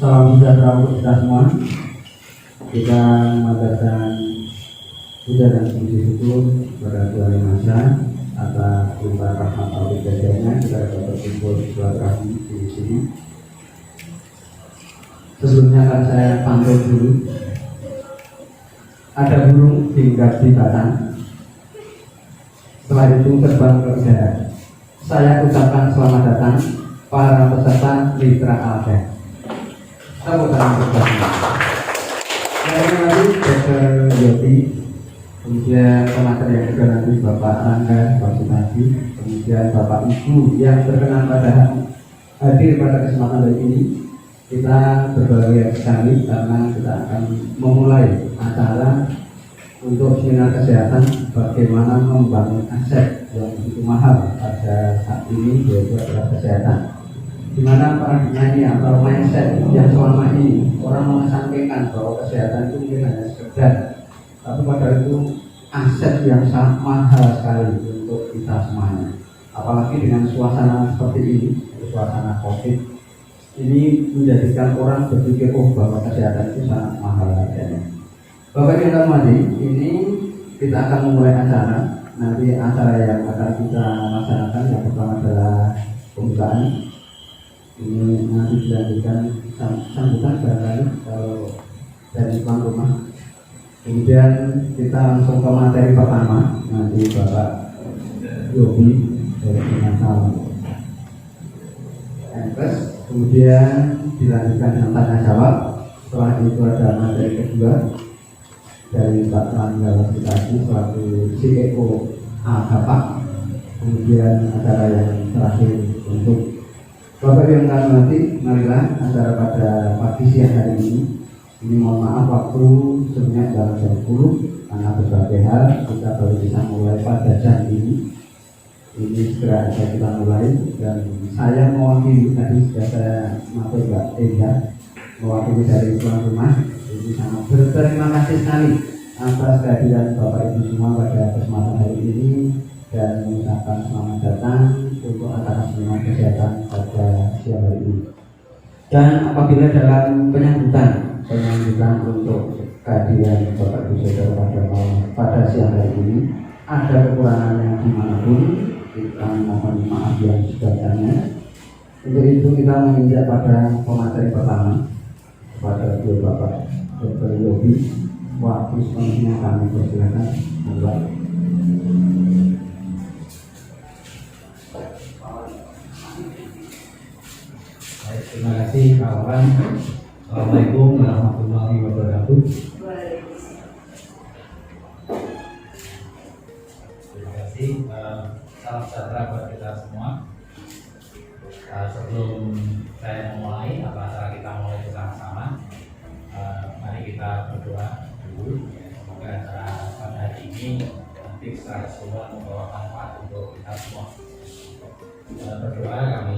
Salam sejahtera untuk kita semua. Kita mengaturkan puja dan puji syukur kepada Tuhan Yang Maha Esa atas limpahan rahmat Allah jadinya kita dapat berkumpul silaturahmi di sini. Sebelumnya akan saya pantau dulu. Ada burung hinggap di batang. Setelah itu terbang ke udara. Saya ucapkan selamat datang para peserta Mitra Alda. Tepuk tangan bersama. Yang nanti Dr. Yopi, kemudian pemateri yang juga nanti Bapak Rangga, Pak Sunadi, kemudian Bapak Ibu yang berkenan pada hadir pada kesempatan hari ini. Kita berbahagia sekali karena kita akan memulai acara untuk seminar kesehatan bagaimana membangun aset yang begitu mahal pada saat ini, yaitu adalah kesehatan. Di mana paradigmanya atau mindset yang selama ini orang mengesampingkan bahwa kesehatan itu mungkin hanya sekedar, tapi padahal itu aset yang sangat mahal sekali untuk kita semuanya. Apalagi dengan suasana seperti ini, suasana COVID ini menjadikan orang berpikir bahwa kesehatan itu sangat mahal harganya. Bapak yang hormati, ini kita akan memulai acara. Nanti acara yang akan kita laksanakan yang pertama adalah pembukaan. Ini nanti dilanjutkan sambutan barangkali kalau dari tuan rumah. Kemudian kita langsung ke materi pertama. Nanti Bapak Yobi dari Finansal Empes. Kemudian dilanjutkan dengan tanya jawab. Setelah itu ada materi kedua dari Pak Rangga Wasikasi selaku CEO Agapak. Kemudian acara yang terakhir untuk Bapak yang kami hormati, marilah acara pada pagi siang hari ini. Ini mohon maaf waktu sebenarnya dalam jam 10 karena berbagai hal kita baru bisa mulai pada jam ini. Ini segera akan kita mulai dan saya mewakili tadi sudah saya maksud Mbak Enda mewakili dari tuan rumah. Ini sangat berterima kasih sekali atas kehadiran Bapak Ibu semua pada kesempatan hari ini dan mengucapkan selamat datang untuk acara seminar kesehatan pada siang hari ini. Dan apabila dalam penyambutan untuk kehadiran Bapak Ibu Saudara pada siang hari ini ada kekurangan yang dimanapun, kita mohon maaf yang sebanyaknya. Untuk itu kita menginjak pada pemateri pertama kepada Bapak Dr. Yobi. Waktu selanjutnya kami persilakan mulai. Terima kasih kawan. Assalamualaikum warahmatullahi wabarakatuh. Terima kasih. Salam sejahtera buat kita semua. Sebelum saya memulai acara kita mulai bersama-sama, mari kita berdoa dulu. Semoga acara pada hari ini nanti secara keseluruhan membawa manfaat untuk kita semua. Berdoa kami.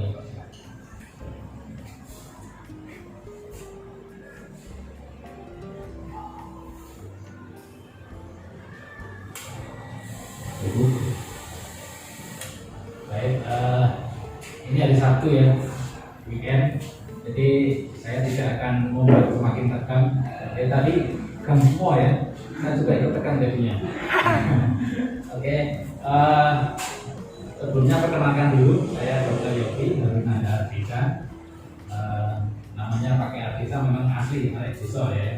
Baik, ini hari Sabtu ya, weekend. Jadi saya tidak akan membuat semakin tegang. Tadi tegang semua ya, saya juga ikut tegang jadinya. Oke, sebelumnya perkenalkan dulu, saya Dr. Yopi dari Nanda Ardisa. Namanya pakai Ardisa memang asli Ardisa ya.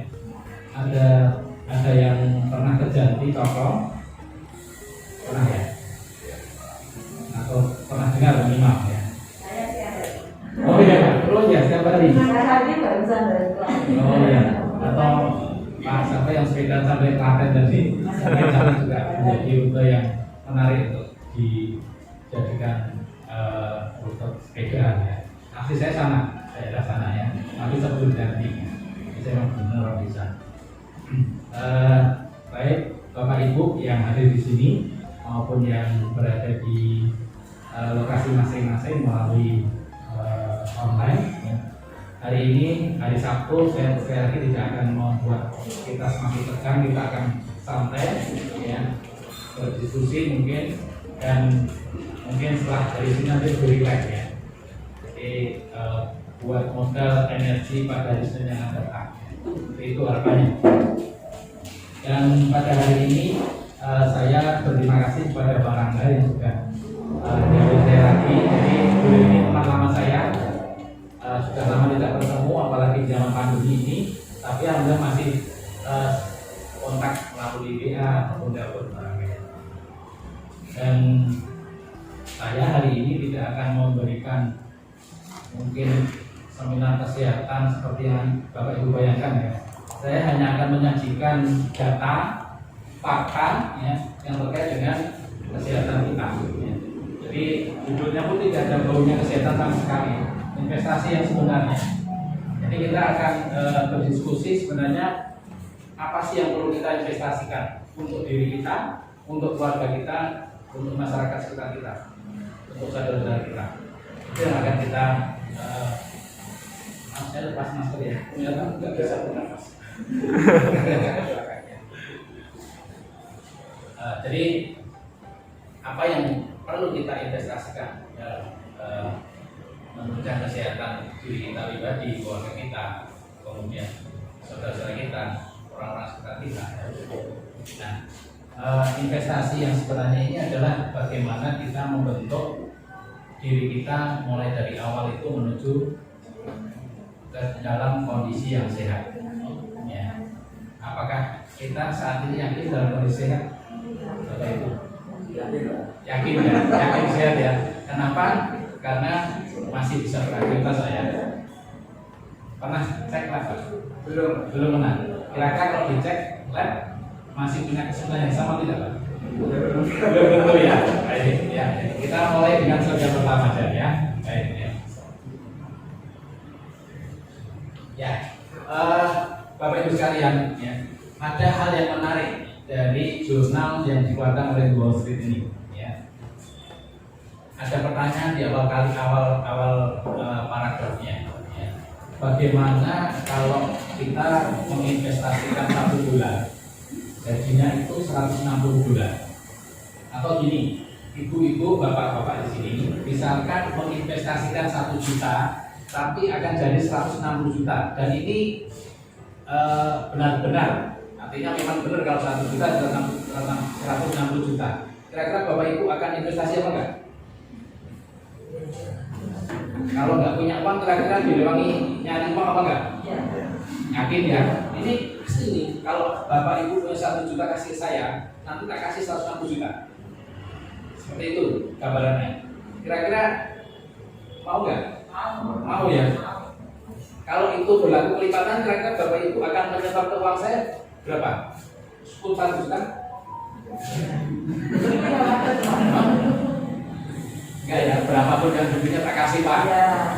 Ada yang pernah kerja di toko? Pernah ya? Atau pernah dengar minimal ya? Saya sih ada. Oh iya, terus ya setiap hari? Hari barusan dari kelas. Oh iya, atau Pak siapa yang sepeda sampai Klaten tadi? Sampai sana juga menjadi rute yang menarik untuk dijadikan rute sepedaan ya. Asli saya sana, daerah sana ya. Tapi sebelum ganti, saya memang benar orang bisa. Baik, Bapak Ibu yang hadir di sini maupun yang berada di lokasi masing-masing melalui online ya. Hari ini hari Sabtu, saya sekali lagi tidak akan membuat kita semakin tegang, kita akan santai ya, berdiskusi mungkin, dan mungkin setelah dari sini nanti lebih relax ya. Jadi buat modal energi pada hari Senin yang akan datang. Itu harapannya. Dan pada hari ini saya berterima kasih kepada Bang Rangga yang sudah diajak saya lagi. Jadi beliau ini teman lama saya, sudah lama tidak bertemu, apalagi di zaman pandemi ini. Tapi alhamdulillah masih kontak melalui WA ataupun telepon. Dan saya hari ini tidak akan memberikan mungkin seminar kesehatan seperti yang Bapak Ibu bayangkan ya. Saya hanya akan menyajikan data, fakta ya, yang terkait dengan kesehatan kita. Ya. Jadi judulnya pun tidak ada baunya kesehatan sama sekali. Investasi yang sebenarnya. Jadi kita akan berdiskusi sebenarnya apa sih yang perlu kita investasikan untuk diri kita, untuk keluarga kita, untuk masyarakat sekitar kita, untuk saudara-saudara kita. Itu yang akan kita saya lepas masker ya, ternyata nggak bisa bernafas. Jadi apa yang perlu kita investasikan dalam menunjang kesehatan diri kita pribadi, keluarga kita, kemudian saudara-saudara kita, orang-orang sekitar kita. Nah, investasi yang sebenarnya ini adalah bagaimana kita membentuk diri kita mulai dari awal itu menuju ke dalam kondisi yang sehat. Ya. Apakah kita saat ini yakin dalam kondisi sehat? Bapak Ibu? Yakin ya, yakin sehat ya. Kenapa? Karena masih bisa beraktivitas saya. Pernah cek lab? Belum pernah. Kira-kira kalau dicek lab masih punya kesulitan yang sama tidak Pak? Belum tentu ya. Baik ya. Kita mulai dengan slogan pertama saja ya. Baik ya. Ya, Bapak Ibu sekalian, ya, ada hal yang menarik dari jurnal yang dikeluarkan oleh Wall Street ini. Ya. Ada pertanyaan di awal paragrafnya. Ya. Bagaimana kalau kita menginvestasikan $1, gajinya itu $160? Atau gini, ibu-ibu, bapak-bapak di sini, misalkan menginvestasikan 1 juta. Tapi akan jadi 160 juta dan ini benar-benar artinya memang benar kalau 1 juta adalah 160 juta. Kira-kira Bapak Ibu akan investasi apa enggak? Kalau nggak punya uang kira-kira direwangi nyari uang apa enggak? Yakin ya? Ini pasti nih kalau Bapak Ibu punya 1 juta kasih saya, nanti tak kasih 160 juta. Seperti itu gambarannya. Kira-kira mau nggak? Mau ya. Kalau itu berlaku kelipatan, kira-kira Bapak Ibu akan menyetor ke uang saya berapa? 10 juta? Enggak ya, berapapun yang duitnya tak kasih Pak.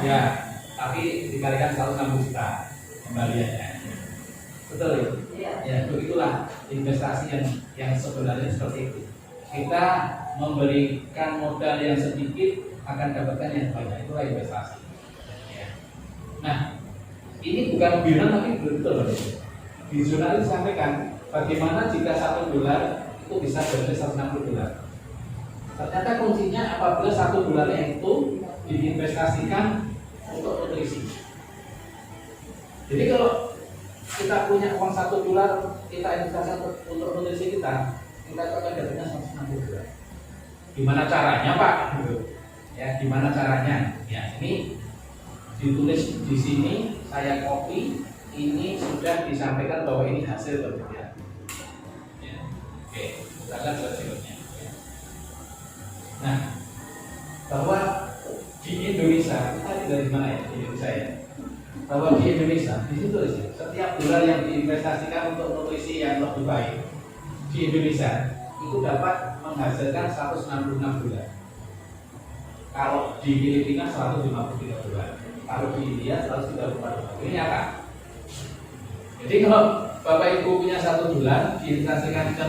Ya, tapi dikalikan 160 juta kembaliannya. Betul ya? Ya, begitulah investasi yang sebenarnya seperti itu. Kita memberikan modal yang sedikit akan dapatkan yang banyak, itulah investasi. Nah, ini bukan bilang tapi betul. Di jurnal disampaikan bagaimana jika $1 itu bisa bernilai $160. Ternyata kuncinya apabila $1 itu diinvestasikan untuk nutrisi. Jadi kalau kita punya uang $1, kita investasikan untuk nutrisi kita akan dapatnya $160. Gimana caranya Pak? Ya, gimana caranya? Ya, ini ditulis di sini, saya copy, ini sudah disampaikan bahwa ini hasil penelitian. Ya. Oke, silakan selanjutnya. Nah, bahwa di Indonesia, kita dari mana ya? Di Indonesia ya. Bahwa di Indonesia, di situ setiap $1 yang diinvestasikan untuk nutrisi yang lebih baik di Indonesia itu dapat menghasilkan $166. Kalau di Filipina $153. Kalau di India $134. Ini nyata. Jadi kalau Bapak Ibu punya $1 diinvestasikan ke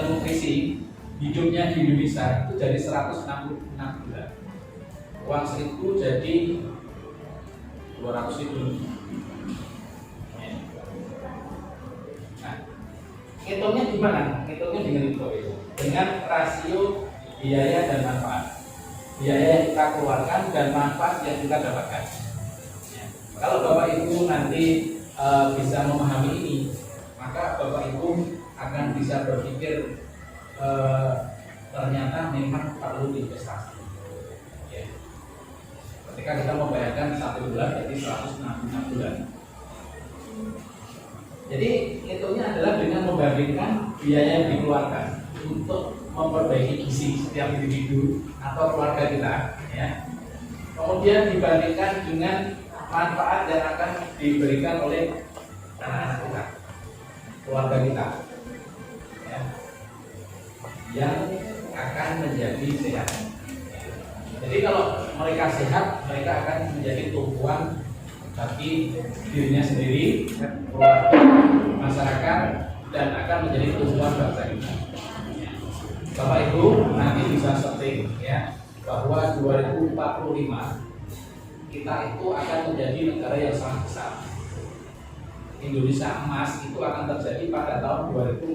nutrisi, hidupnya di Indonesia itu jadi $166. Uang 1.000 jadi 200.000. Nah, hitungnya gimana? Hitungnya dengan itu, dengan rasio biaya dan manfaat. Biaya yang kita keluarkan dan manfaat yang kita dapatkan. Ya. Kalau Bapak Ibu nanti bisa memahami ini, maka Bapak Ibu akan bisa berpikir ternyata memang perlu investasi. Ya. Ketika kita membayarkan 1 bulan jadi 166 bulan. Jadi hitungnya adalah dengan membandingkan biaya yang dikeluarkan untuk memperbaiki gizi setiap individu atau keluarga kita, ya. Kemudian dibandingkan dengan manfaat yang akan diberikan oleh anak-anak kita, keluarga kita, ya, yang akan menjadi sehat. Jadi kalau mereka sehat, mereka akan menjadi tumpuan bagi dirinya sendiri, keluarga, masyarakat, dan akan menjadi tumpuan bangsa kita. Bapak Ibu nanti bisa setting ya bahwa 2045 kita itu akan menjadi negara yang sangat besar. Indonesia emas itu akan terjadi pada tahun 2045.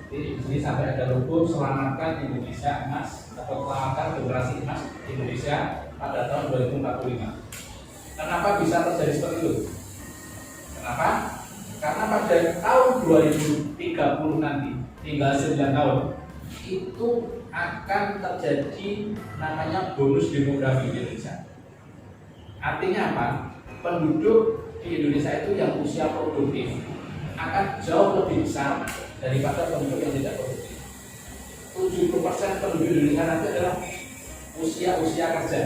Jadi di sini sampai ada logo selamatkan Indonesia emas atau selamatkan generasi emas Indonesia pada tahun 2045. Kenapa bisa terjadi seperti itu? Kenapa? Karena pada tahun 2030 nanti tinggal 9 tahun itu akan terjadi namanya bonus demografi di Indonesia. Artinya apa? Penduduk di Indonesia itu yang usia produktif akan jauh lebih besar daripada penduduk yang tidak produktif. 70% penduduk Indonesia nanti adalah usia kerja.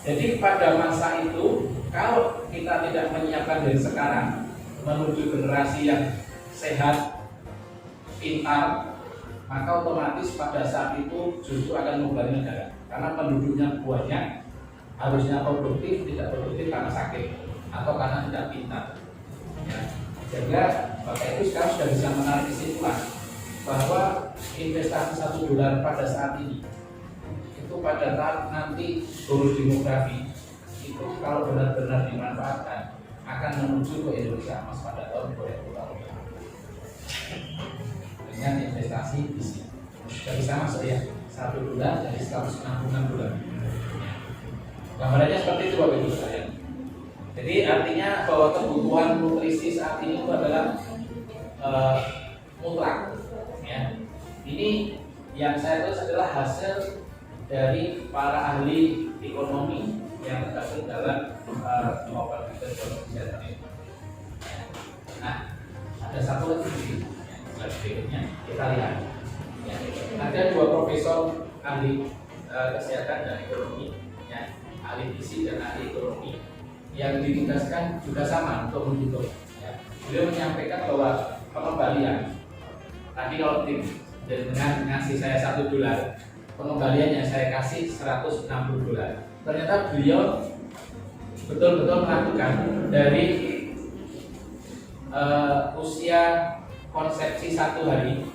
Jadi pada masa itu kalau kita tidak menyiapkan dari sekarang menuju generasi yang sehat, pintar, maka otomatis pada saat itu justru akan membebani negara karena penduduknya banyak, harusnya produktif, tidak produktif karena sakit atau karena tidak pintar. Ya. Sehingga Bapak Ibu sekarang sudah bisa menarik kesimpulan bahwa investasi $1 pada saat ini itu pada saat nanti bonus demografi itu kalau benar-benar dimanfaatkan akan menuju ke Indonesia emas pada tahun 2045 dengan investasi di sini. Sudah bisa masuk ya, $1 dari 166 bulan. Gambarannya seperti itu Bapak Ibu sekalian. Jadi artinya bahwa kebutuhan nutrisi saat ini itu adalah mutlak. Ya. Ini yang saya tulis adalah hasil dari para ahli ekonomi yang tergabung dalam Global Business Journal. Nah, ada satu lagi di slide berikutnya kita lihat. Ya. Ada 2 profesor ahli kesehatan dan ekonomi, ya, ahli gizi dan ahli ekonomi yang ditugaskan juga sama untuk menghitung. Ya. Beliau menyampaikan bahwa pengembalian tadi kalau dengan ngasih saya $1, pengembalian yang saya kasih $160. Ternyata beliau betul-betul melakukan dari usia konsepsi 1 hari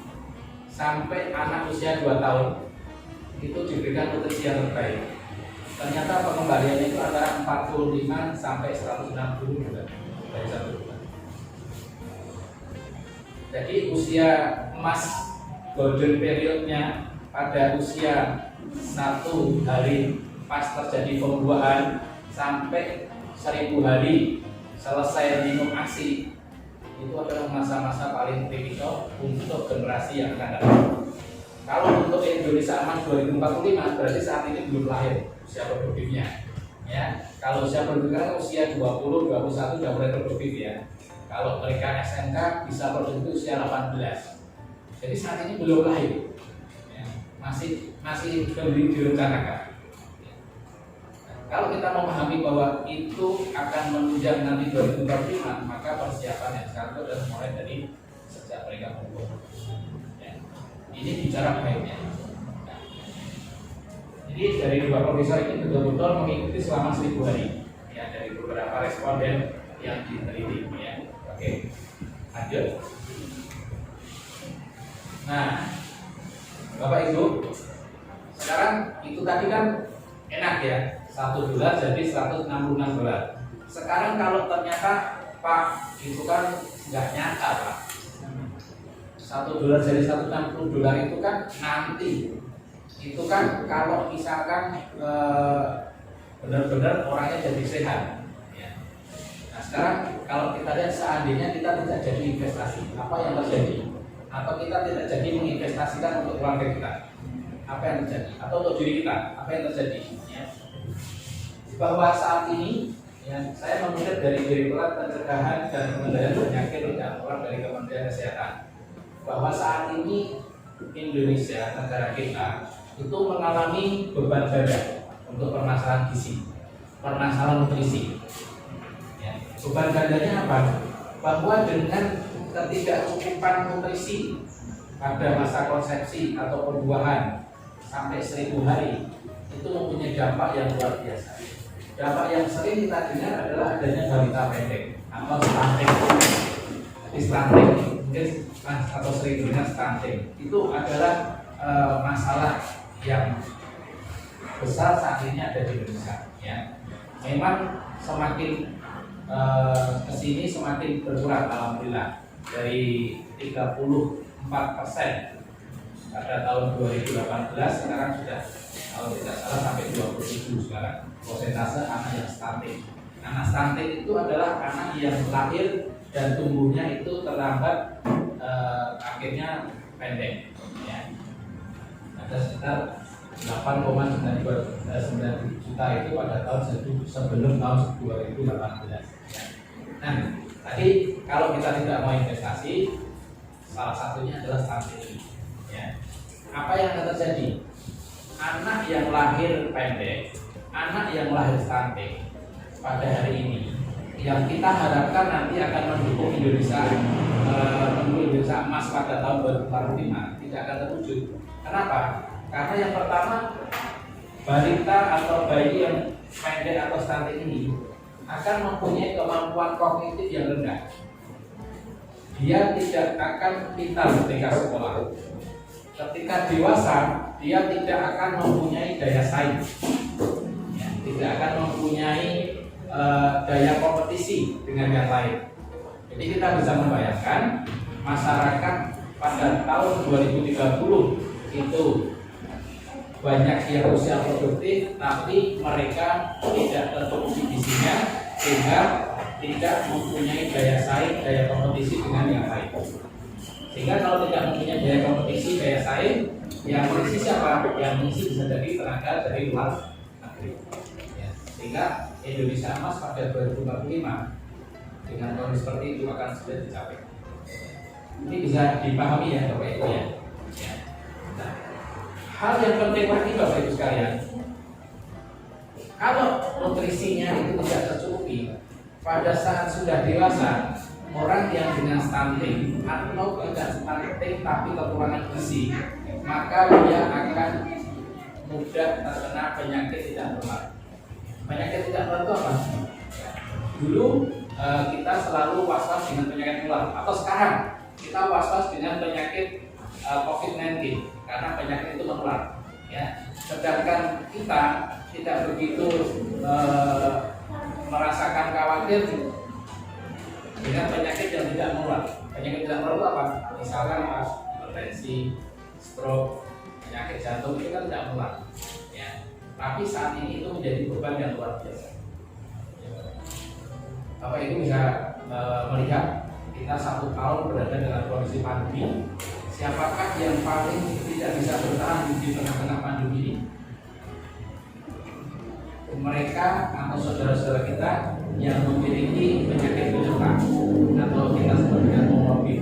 sampai anak usia 2 tahun itu diberikan nutrisi yang terbaik. Ternyata pengembaliannya itu antara 45 sampai 160 bulan dari 1 bulan. Jadi usia emas golden periodnya pada usia 1 hari pas terjadi pembuahan sampai 1000 hari selesai minum ASI itu adalah masa-masa paling kritikal untuk generasi yang akan datang. Kalau untuk Indonesia emas 2045 berarti saat ini belum lahir usia produktifnya. Ya, kalau usia produktifnya usia 20, 21 sudah mulai produktif ya. Kalau mereka SMK bisa produktif usia 18. Jadi saat ini belum lahir. Ya, masih belum direncanakan. Kalau kita memahami bahwa itu akan menunjang nanti 2045, maka persiapan yang sekarang itu adalah mulai dari sejak mereka umur. Ya. Ini bicara baiknya. Nah. Jadi dari 2 profesor ini betul-betul mengikuti selama 1000 hari, ya, dari beberapa responden yang diteliti. Ya. Oke, lanjut. Nah, Bapak Ibu, sekarang itu tadi kan enak ya. $1 jadi $166. Sekarang kalau ternyata Pak itu kan nggak nyata Pak, $1 jadi $160 itu kan nanti itu kan kalau misalkan benar-benar orangnya jadi sehat. Ya. Nah sekarang kalau kita lihat seandainya kita tidak jadi investasi, apa yang terjadi? Atau kita tidak jadi menginvestasikan untuk keluarga kita, apa yang terjadi? Atau untuk diri kita, apa yang terjadi? Ya. Bahwa saat ini yang saya mengutip dari Direktorat Pencegahan dan Pengendalian Penyakit tidak menular dari Kementerian Kesehatan, bahwa saat ini Indonesia, negara kita, itu mengalami beban ganda untuk permasalahan gizi, permasalahan nutrisi. Ya. Beban gandanya apa? Bahwa dengan ketidakcukupan nutrisi pada masa konsepsi atau pembuahan sampai 1000 hari itu mempunyai dampak yang luar biasa. Dampak yang sering kita dengar adalah adanya balita pendek atau stunting. Jadi stunting mungkin atau sering dengar stunting itu adalah masalah yang besar saat ini ada di Indonesia. Ya. Memang semakin kesini semakin berkurang alhamdulillah dari 34% pada tahun 2018 sekarang sudah kalau tidak salah sampai 27 sekarang persentase anak yang stunting. Anak stunting itu adalah anak yang lahir dan tumbuhnya itu terlambat, akhirnya pendek. Ya. Ada sekitar 8,9 juta itu pada tahun sebelum tahun 2018. Nah, tadi kalau kita tidak mau investasi, salah satunya adalah stunting. Ya. Apa yang akan terjadi? Anak yang lahir pendek, anak yang lahir stunting pada hari ini, yang kita harapkan nanti akan mendukung Indonesia emas pada tahun 2045 tidak akan terwujud. Kenapa? Karena yang pertama, balita atau bayi yang pendek atau stunting ini akan mempunyai kemampuan kognitif yang rendah. Dia tidak akan pintar ketika sekolah. Ketika dewasa, dia tidak akan mempunyai daya saing, ya, tidak akan mempunyai daya kompetisi dengan yang lain. Jadi kita bisa membayangkan masyarakat pada tahun 2030 itu banyak yang usia produktif, tapi mereka tidak tercukupi gizinya sehingga tidak mempunyai daya saing, daya kompetisi dengan yang lain. Sehingga kalau tidak mempunyai daya kompetisi, daya saing, yang mengisi siapa? Yang mengisi bisa jadi tenaga dari luar negeri. Ya. Sehingga Indonesia emas pada 2045 dengan kondisi seperti itu akan sudah dicapai. Ini bisa dipahami ya Bapak Ibu ya. Nah, hal yang penting lagi Bapak Ibu sekalian, kalau nutrisinya itu tidak tercukupi pada saat sudah dewasa, orang yang dengan stunting atau tidak stunting tapi kekurangan gizi, maka dia akan mudah terkena penyakit tidak menular. Penyakit tidak menular itu apa? Dulu kita selalu was-was dengan penyakit menular, atau sekarang kita was-was dengan penyakit COVID-19 karena penyakit itu menular. Ya. Sedangkan kita tidak begitu merasakan khawatir dengan penyakit yang tidak menular. Penyakit tidak menular itu apa? Misalkan hipertensi, stroke, penyakit jantung itu kan tidak menular. Ya. Tapi saat ini itu menjadi beban yang luar biasa. Bapak Ibu bisa melihat kita 1 tahun berada dalam kondisi pandemi. Siapakah yang paling tidak bisa bertahan di tengah-tengah pandemi ini? Mereka atau saudara-saudara kita yang memiliki penyakit penyerta atau kita sebut dengan komorbid.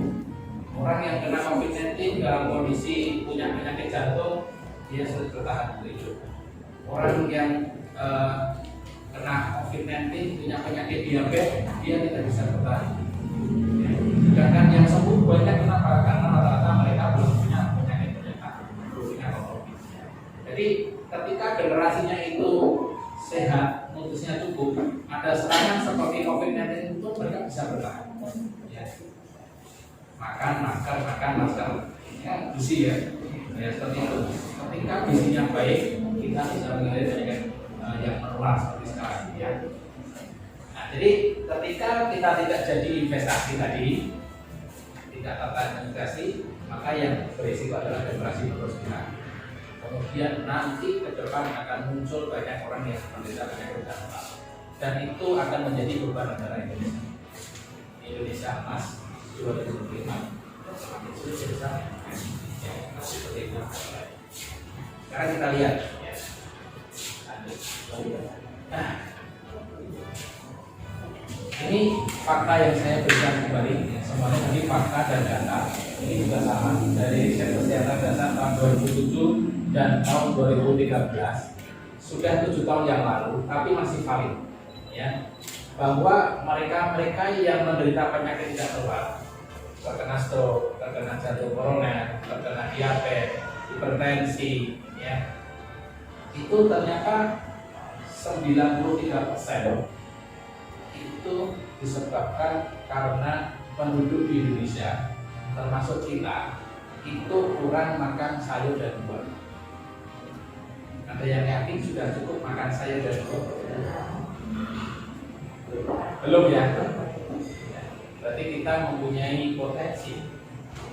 Orang yang kena COVID-19 dalam kondisi punya penyakit jantung, dia sulit bertahan hidup. Orang yang kena COVID-19 punya penyakit diabetes, dia tidak bisa bertahan. Sedangkan yang sembuh banyak, kenapa? Karena rata-rata mereka belum punya penyakit penyerta, belum punya komorbid. Jadi ketika generasinya itu sehat, nutrisinya cukup, ada serangan seperti COVID-19 itu mereka bisa bertahan. Ya. Makan, ya, gizi ya, seperti itu. Ketika gizinya baik, kita bisa mengalami penyakit yang menular seperti sekarang. Ya. Nah, jadi ketika kita tidak jadi investasi tadi, tidak tertarik investasi, maka yang berisiko adalah generasi penerus kita. kemudian nanti ke depan akan muncul banyak orang yang menderita penyakit tidak menular, dan itu akan menjadi beban negara Indonesia. Indonesia emas 2025 semakin sulit jadi sana. Seperti itu. Sekarang kita lihat. Nah, ini fakta yang saya berikan kembali. Semuanya tadi fakta dan data. Ini juga sama dari riset kesehatan dasar tahun 2007 dan tahun 2013. Sudah 7 tahun yang lalu, tapi masih valid. Ya, bahwa mereka yang menderita penyakit tidak menular, terkena stroke, terkena jantung koroner, terkena diabetes, hipertensi, ya, itu ternyata 93% itu disebabkan karena penduduk di Indonesia, termasuk kita, itu kurang makan sayur dan buah. Ada yang yakin sudah cukup makan sayur dan buah? Belum ya? Berarti kita mempunyai potensi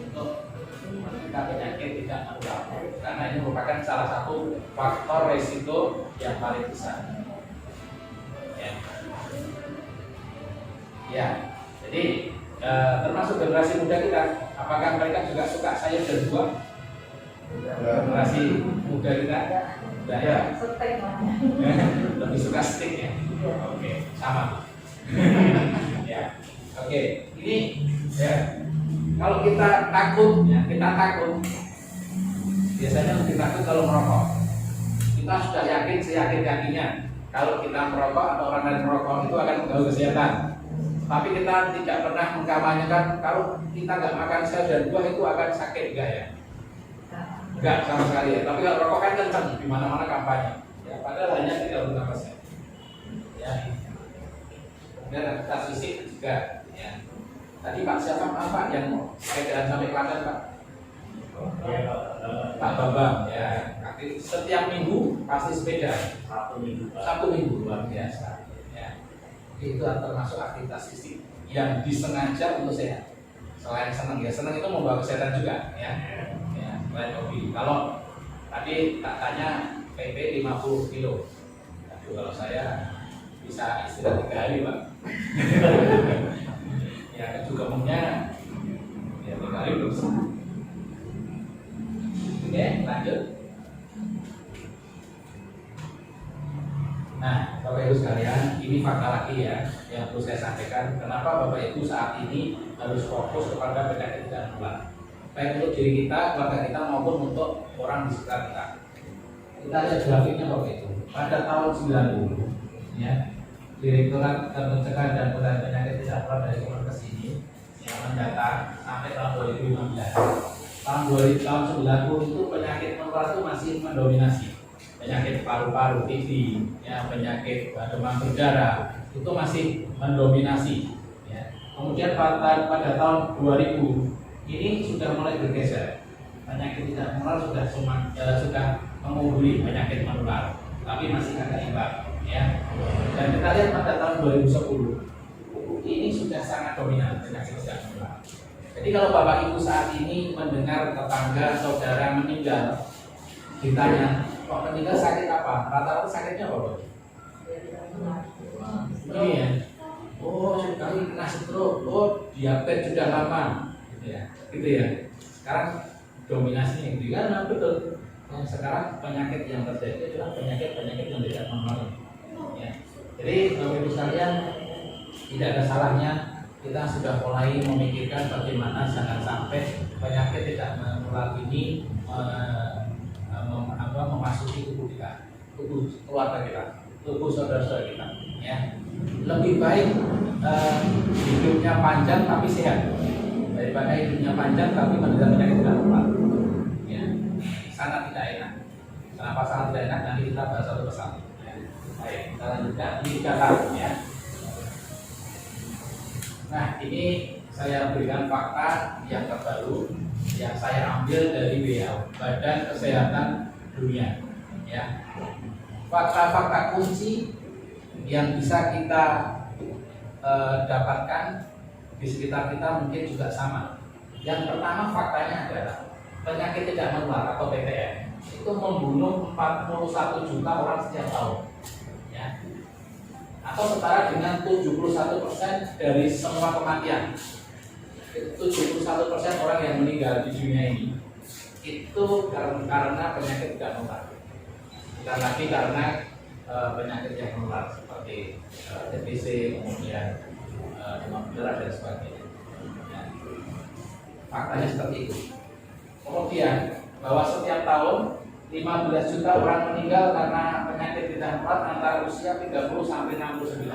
untuk menderita penyakit tidak menular, karena ini merupakan salah satu faktor resiko yang paling besar. Ya, jadi termasuk generasi muda kita, apakah mereka juga suka sayur dan buah? Generasi muda kita, udah ya, Steak namanya. lebih suka steak ya. Oke, sama. Ya, oke, ini ya. Kalau kita takut, ya kita takut. Biasanya lebih takut kalau merokok. Kita sudah yakin, seyakin-yakinnya kalau kita merokok atau orang lain merokok itu akan mengganggu kesehatan. Tapi kita tidak pernah mengkampanyekan kalau kita nggak makan sayur dan buah itu akan sakit, enggak ya? Enggak sama sekali ya. Tapi kalau rokok kan kencang di mana-mana kampanye. Ya, padahal hanya 30%. Ya. Kemudian aktivitas fisik juga. Ya. Tadi Pak siapa Pak yang sepedaan sampai Klaten Pak? Pak Bambang ya. Setiap minggu pasti sepeda. Sabtu minggu luar biasa. Ya. Itu termasuk aktivitas fisik yang disengaja untuk sehat. Selain senang ya, senang itu membawa kesehatan juga ya. Ya, selain hobi. Kalau tadi tak tanya PP 50 kilo. Aduh, kalau saya bisa istirahat 3 hari Pak. Ya, juga umumnya ya 3 hari belum sembuh. Oke, lanjut. Nah, Bapak Ibu sekalian, ini fakta lagi ya yang perlu saya sampaikan. Kenapa Bapak Ibu saat ini harus fokus kepada penyakit tidak menular, baik untuk diri kita, keluarga kita maupun untuk orang di sekitar kita. Kita lihat grafiknya Bapak Ibu. Pada tahun 90, ya, Direktorat Pencegahan dan Pengendalian Penyakit Tidak Menular dari Kemenkes ini yang mendata sampai tahun 2015. Tahun 90 itu penyakit menular itu masih mendominasi. Penyakit paru-paru, TB, ya, penyakit demam berdarah itu masih mendominasi. Ya. Kemudian pada tahun 2000 ini sudah mulai bergeser. Penyakit tidak menular sudah mengungguli penyakit menular, tapi masih agak imbang. Ya. Dan kita lihat pada tahun 2010 ini sudah sangat dominan penyakit tidak menular. Jadi kalau Bapak Ibu saat ini mendengar tetangga saudara meninggal, ditanya, kok meninggal sakit apa? Rata-rata sakitnya apa? Ini ya. Oh, sekali kena stroke. Oh, diabetes sudah lama. Gitu ya. Gitu ya. Sekarang dominasinya gitu kan, betul. Yang sekarang penyakit yang terjadi adalah penyakit yang tidak menular. Ya. Jadi Bapak Ibu sekalian, tidak ada salahnya kita sudah mulai memikirkan bagaimana jangan sampai penyakit tidak menular ini memasuki tubuh kita, tubuh keluarga kita, tubuh saudara-saudara kita. Ya. Lebih baik hidupnya panjang tapi sehat daripada hidupnya panjang tapi menderita penyakit tidak menular. Ya. Sangat tidak enak. Kenapa sangat tidak enak? Nanti kita bahas satu persatu. Ya. Baik, kita lanjutkan. Ini data, ya. Nah, ini saya berikan fakta yang terbaru yang saya ambil dari WHO, Badan Kesehatan Dunia. Ya, fakta-fakta kunci yang bisa kita dapatkan di sekitar kita mungkin juga sama. Yang pertama faktanya adalah penyakit tidak menular atau PTM itu membunuh 41 juta orang setiap tahun, ya. Atau setara dengan 71% dari semua kematian. 71% orang yang meninggal di dunia ini itu karena penyakit tidak menular, bukan lagi karena penyakit yang menular seperti TBC, kemudian demam berdarah dan sebagainya. Ya. Faktanya seperti itu. Kemudian bahwa setiap tahun 15 juta orang meninggal karena penyakit tidak menular antara usia 30 sampai 69.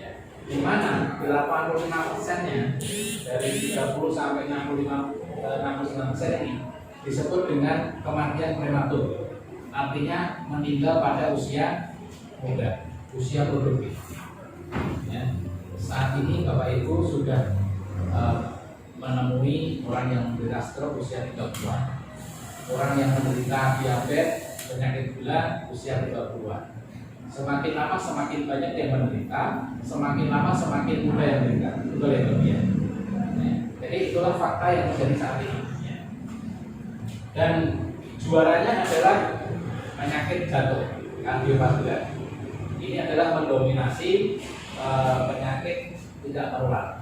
Ya. Di mana 85%-nya dari 30 sampai 69% ini disebut dengan kematian prematur. Artinya meninggal pada usia muda, usia produktif. Ya. Saat ini Bapak Ibu sudah menemui orang yang menderita stroke usia 30-an, orang yang menderita diabetes, penyakit gula usia 30-an. Semakin lama semakin banyak yang menderita, semakin lama semakin muda yang menderita. Betul ya Bapak ya? Jadi itulah fakta yang terjadi saat ini. Dan juaranya adalah penyakit jantung kardiovaskular. Ini adalah mendominasi penyakit tidak menular.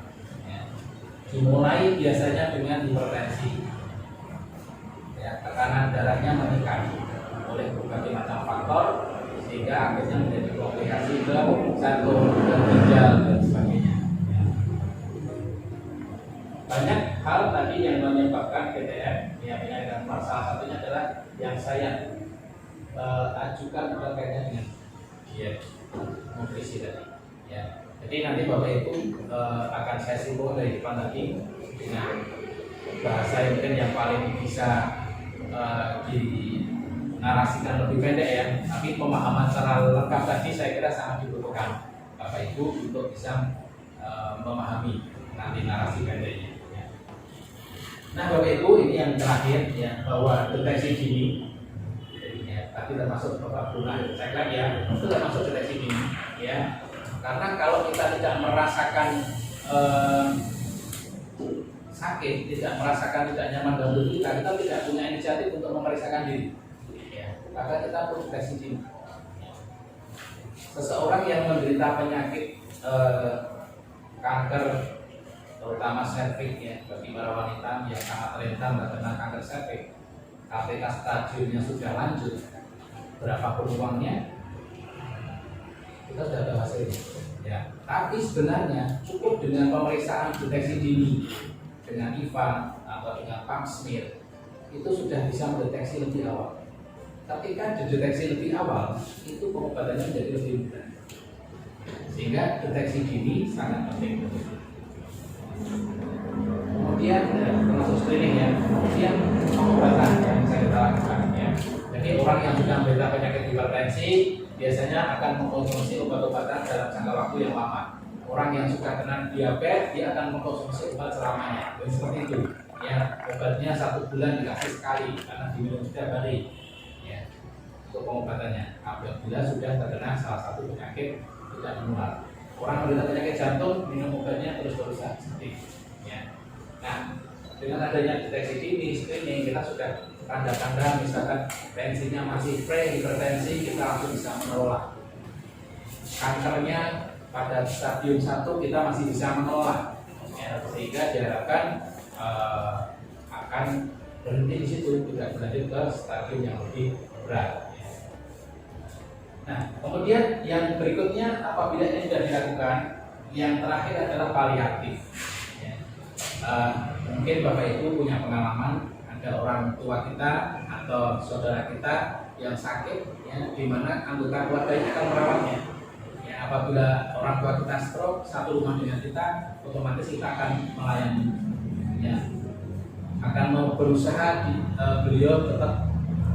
Dimulai biasanya dengan hipertensi, ya, tekanan darahnya meningkat oleh berbagai macam faktor sehingga akhirnya menjadi komplikasi ke jantung, ke ginjal dan sebagainya. Ya. Banyak hal tadi yang menyebabkan PTM, ya, penyakit menular. Salah satunya adalah yang saya ajukan berkaitan dengan diet, nutrisi tadi. Ya. Jadi nanti Bapak Ibu akan saya simpulkan dari depan lagi dengan bahasa yang mungkin yang paling bisa dinarasikan lebih pendek ya. Tapi pemahaman secara lengkap tadi saya kira sangat dibutuhkan Bapak Ibu untuk bisa memahami nanti narasi pendeknya. Ya. Nah Bapak Ibu ini yang terakhir ya, bahwa deteksi dini. Ya, tapi termasuk Bapak Bunga, saya kira ya itu termasuk deteksi dini ya. Karena kalau kita tidak merasakan sakit, tidak merasakan tidak nyaman dalam tubuh kita tidak punya inisiatif untuk memeriksakan diri. Ya, maka kita perlu deteksi dini. Seseorang yang menderita penyakit kanker, terutama serviks ya, bagi para wanita yang sangat rentan terkena kanker serviks, ketika stadiumnya sudah lanjut, berapapun uangnya, kita sudah tahu hasilnya. Ya, tapi sebenarnya cukup dengan pemeriksaan deteksi dini dengan IVA atau dengan pap smear itu sudah bisa mendeteksi lebih awal. Ketika dideteksi lebih awal, itu pengobatannya menjadi lebih mudah. Sehingga deteksi dini sangat penting. Kemudian termasuk screening ya, kemudian pengobatan yang saya lakukan ya. Jadi orang yang sudah menderita penyakit hipertensi biasanya akan mengkonsumsi obat-obatan dalam jangka waktu yang lama. Orang yang sudah kena diabetes dia akan mengkonsumsi obat selamanya. Dan seperti itu. Ya, obatnya 1 bulan dikasih sekali karena diminum setiap hari. Ya, untuk pengobatannya. Apabila sudah terkena salah satu penyakit tidak menular. Orang menderita penyakit jantung minum obatnya terus-terusan seperti itu. Ya. Nah, dengan adanya deteksi dini, screening kita sudah tanda-tanda misalkan tensinya masih pre-hipertensi, kita langsung bisa menolak. Kankernya pada stadium 1 kita masih bisa menolak, ya, sehingga diharapkan akan berhenti di situ, tidak berlanjut ke stadium yang lebih berat. Ya. Nah, kemudian yang berikutnya apabila ini sudah dilakukan, yang terakhir adalah paliatif. Ya. Mungkin Bapak Ibu punya pengalaman ada orang tua kita atau saudara kita yang sakit, ya, di mana anggota keluarganya akan merawatnya. Ya, apabila orang tua kita stroke, satu rumah dengan kita, otomatis kita akan melayani. Ya, akan berusaha beliau tetap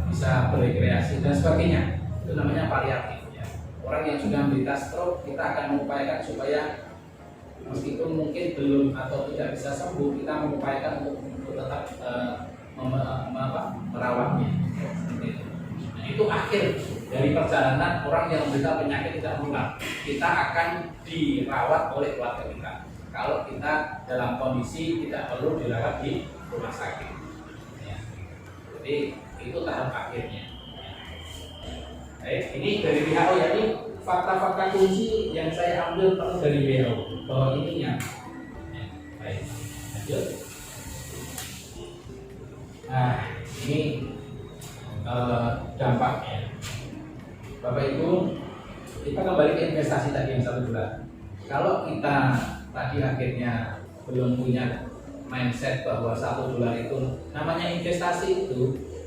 bisa berekreasi dan sebagainya. Itu namanya paliatif. Ya. Orang yang sudah menderita stroke, kita akan mengupayakan supaya meskipun mungkin belum atau tidak bisa sembuh, kita mengupayakan untuk tetap merawatnya. Nah, itu akhir dari perjalanan orang yang menderita penyakit tidak menular. Kita akan dirawat oleh keluarga kita. Kalau kita dalam kondisi tidak perlu dirawat di rumah sakit. Ya. Jadi itu tahap akhirnya. Baik, ini dari WHO ya, ini fakta-fakta kunci yang saya ambil dari WHO bahwa ininya. Baik, lanjut. Nah, ini dampaknya. Bapak Ibu, kita kembali ke investasi tadi yang 1 bulan. Kalau kita tadi akhirnya belum punya mindset bahwa $1 itu namanya investasi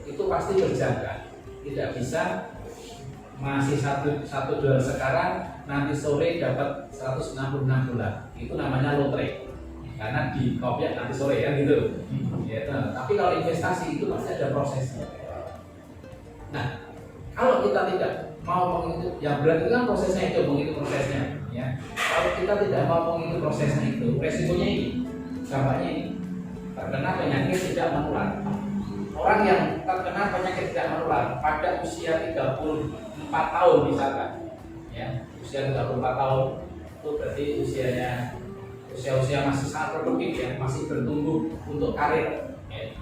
itu pasti berjangka. Tidak bisa masih $1 sekarang nanti sore dapat $166. Itu namanya lotre. Karena di kopiak nanti sore kan gitu. Ya, tapi kalau investasi itu pasti ada prosesnya. Nah, kalau kita tidak mau mengikuti, yang berat itu kan prosesnya itu, mengikuti prosesnya. Ya. Kalau kita tidak mau mengikuti prosesnya itu, resikonya ini, dampaknya ini, terkena penyakit tidak menular. Orang yang terkena penyakit tidak menular pada usia 34 tahun misalkan, ya, usia 34 tahun itu berarti usia masih sangat produktif ya, masih bertumbuh untuk karir. Ya.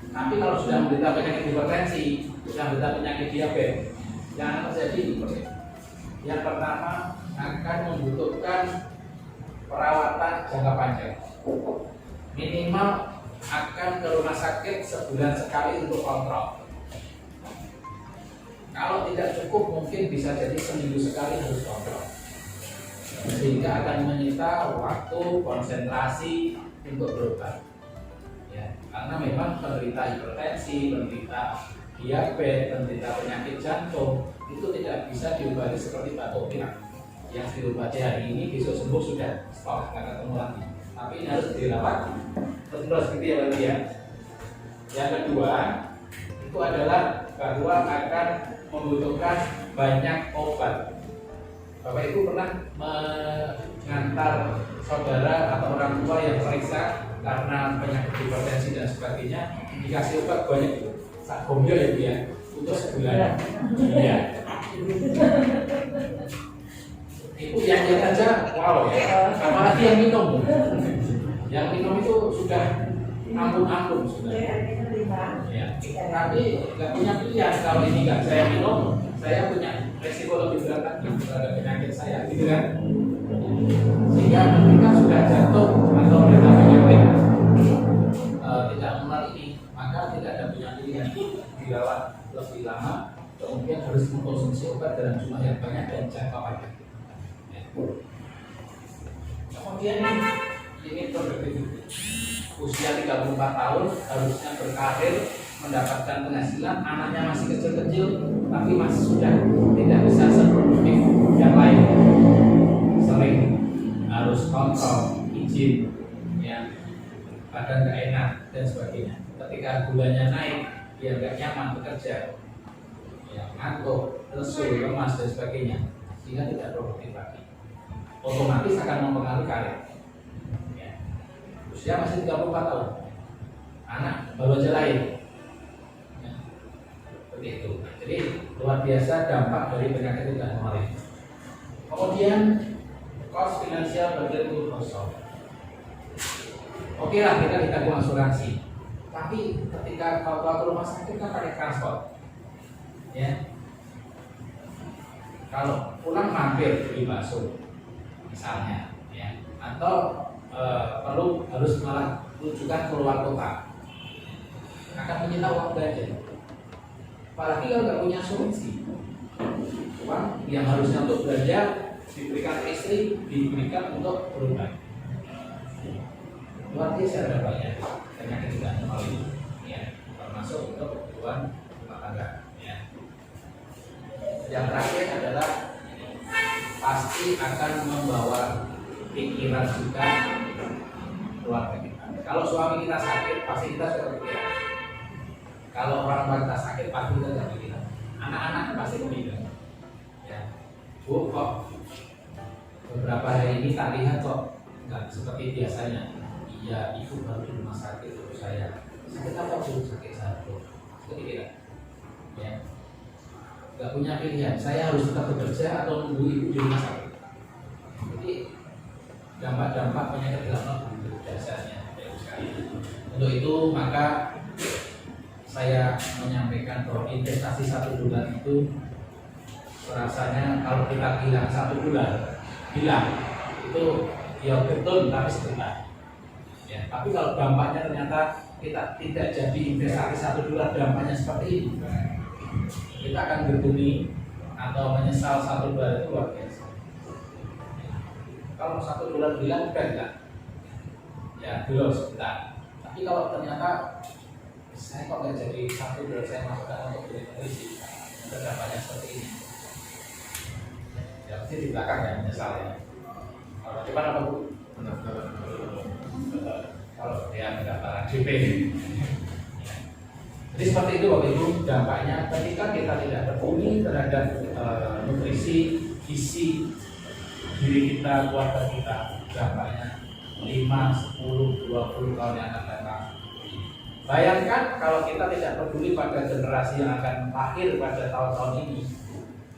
Tapi kalau sudah menderita penyakit hipertensi, sudah menderita penyakit diabetes, yang terjadi ini, yang pertama akan membutuhkan perawatan jangka panjang. Minimal akan ke rumah sakit sebulan sekali untuk kontrol. Kalau tidak cukup mungkin bisa jadi seminggu sekali harus kontrol. Sehingga akan menyita waktu, konsentrasi untuk berobat. Ya, karena memang penderita hipertensi, penderita diabetes, penderita penyakit jantung itu tidak bisa diobati seperti batuk pilek yang diobati hari ini besok sembuh sudah stop, nggak ketemu lagi. Tapi ini harus dirawat terus gitu ya Pak ya. Yang kedua itu adalah bahwa akan membutuhkan banyak obat. Bapak Ibu pernah mengantar saudara atau orang tua yang periksa karena penyakit hipertensi dan sebagainya, dikasih obat banyak itu. Sak bomnya ya Bu ya, untuk sebulan. Iya. Ibu yang lihat aja, wow ya. Apalagi yang minum. Yang minum itu sudah ampun-ampun sudah. Ya. Tapi nggak punya pilihan, kalau ini nggak saya minum, saya punya resiko lebih berat lagi terhadap penyakit saya, gitu kan? Sehingga ketika sudah jatuh atau menderita penyakit tidak menular ini, maka tidak ada punya pilihan dirawat lebih lama, kemudian harus mengkonsumsi obat dalam jumlah yang banyak dan jangka panjang. Ya. Kemudian ini produktivitas. Usia 34 tahun harusnya berkarir, mendapatkan penghasilan, anaknya masih kecil-kecil, tapi masih sudah tidak bisa seproduktif yang lain. Sering harus kontrol, izin, ya, badan nggak enak dan sebagainya. Ketika gulanya naik, dia nggak nyaman bekerja, ya, ngantuk, lesu, lemas dan sebagainya, sehingga tidak produktif lagi. Otomatis akan mempengaruhi karir. Usia masih 34 tahun, anak baru aja lahir, ya, seperti itu. Jadi luar biasa dampak dari penyakit tidak menular. Kemudian cost finansial bagi kosong. Oke lah, kita ditanggung asuransi, tapi ketika kalau ke rumah sakit kan pakai transport, ya. Kalau pulang mampir beli bakso, misalnya, ya, atau perlu harus malah rujukan keluar kota, akan menyita uang belanja. Apalagi kalau nggak punya asuransi, uang yang harusnya untuk belanja diberikan istri, diberikan untuk berobat. Luar biasa dampaknya penyakit tidak menular ini, ya, termasuk untuk kebutuhan rumah tangga. Ya. Yang terakhir adalah pasti akan membawa pikiran juga keluarga kita. Kalau suami kita sakit, pasti kita sudah berpikiran. Kalau orang tua kita sakit, pasti kita sudah berpikiran. Anak-anak pasti berpikiran. Ya, Bu, kok beberapa hari ini tak lihat kok nggak seperti biasanya. Iya, ibu baru di rumah sakit, terus saya sakit apa Bu? Sakit jantung. Seperti tidak. Ya, nggak punya pilihan. Saya harus tetap bekerja atau nunggu ibu di rumah sakit. Jadi dampak-dampak penyakit dalam dasarnya. Untuk itu maka saya menyampaikan bahwa investasi $1 itu rasanya kalau kita hilang $1, hilang itu ya betul tapi sebentar. Ya, tapi kalau dampaknya ternyata kita tidak jadi investasi $1, dampaknya seperti ini, kita akan berbunyi atau menyesal $1 itu luar biasa. Kalau $1 hilang sudah hilang, ya belum sebentar. Tapi kalau ternyata saya kok nggak jadi $1 saya masukkan untuk beli nutrisi, dampaknya seperti ini. Ya pasti di belakang ya menyesal ya. Kalau depan apa Bu? Kalau dia pendaftaran DP. Jadi seperti itu Bapak Ibu, dampaknya ketika kita tidak berbunyi terhadap nutrisi, gizi diri kita, keluarga kita, dampaknya 5, 10, 20 tahun yang akan datang. Bayangkan kalau kita tidak peduli pada generasi yang akan lahir pada tahun-tahun ini,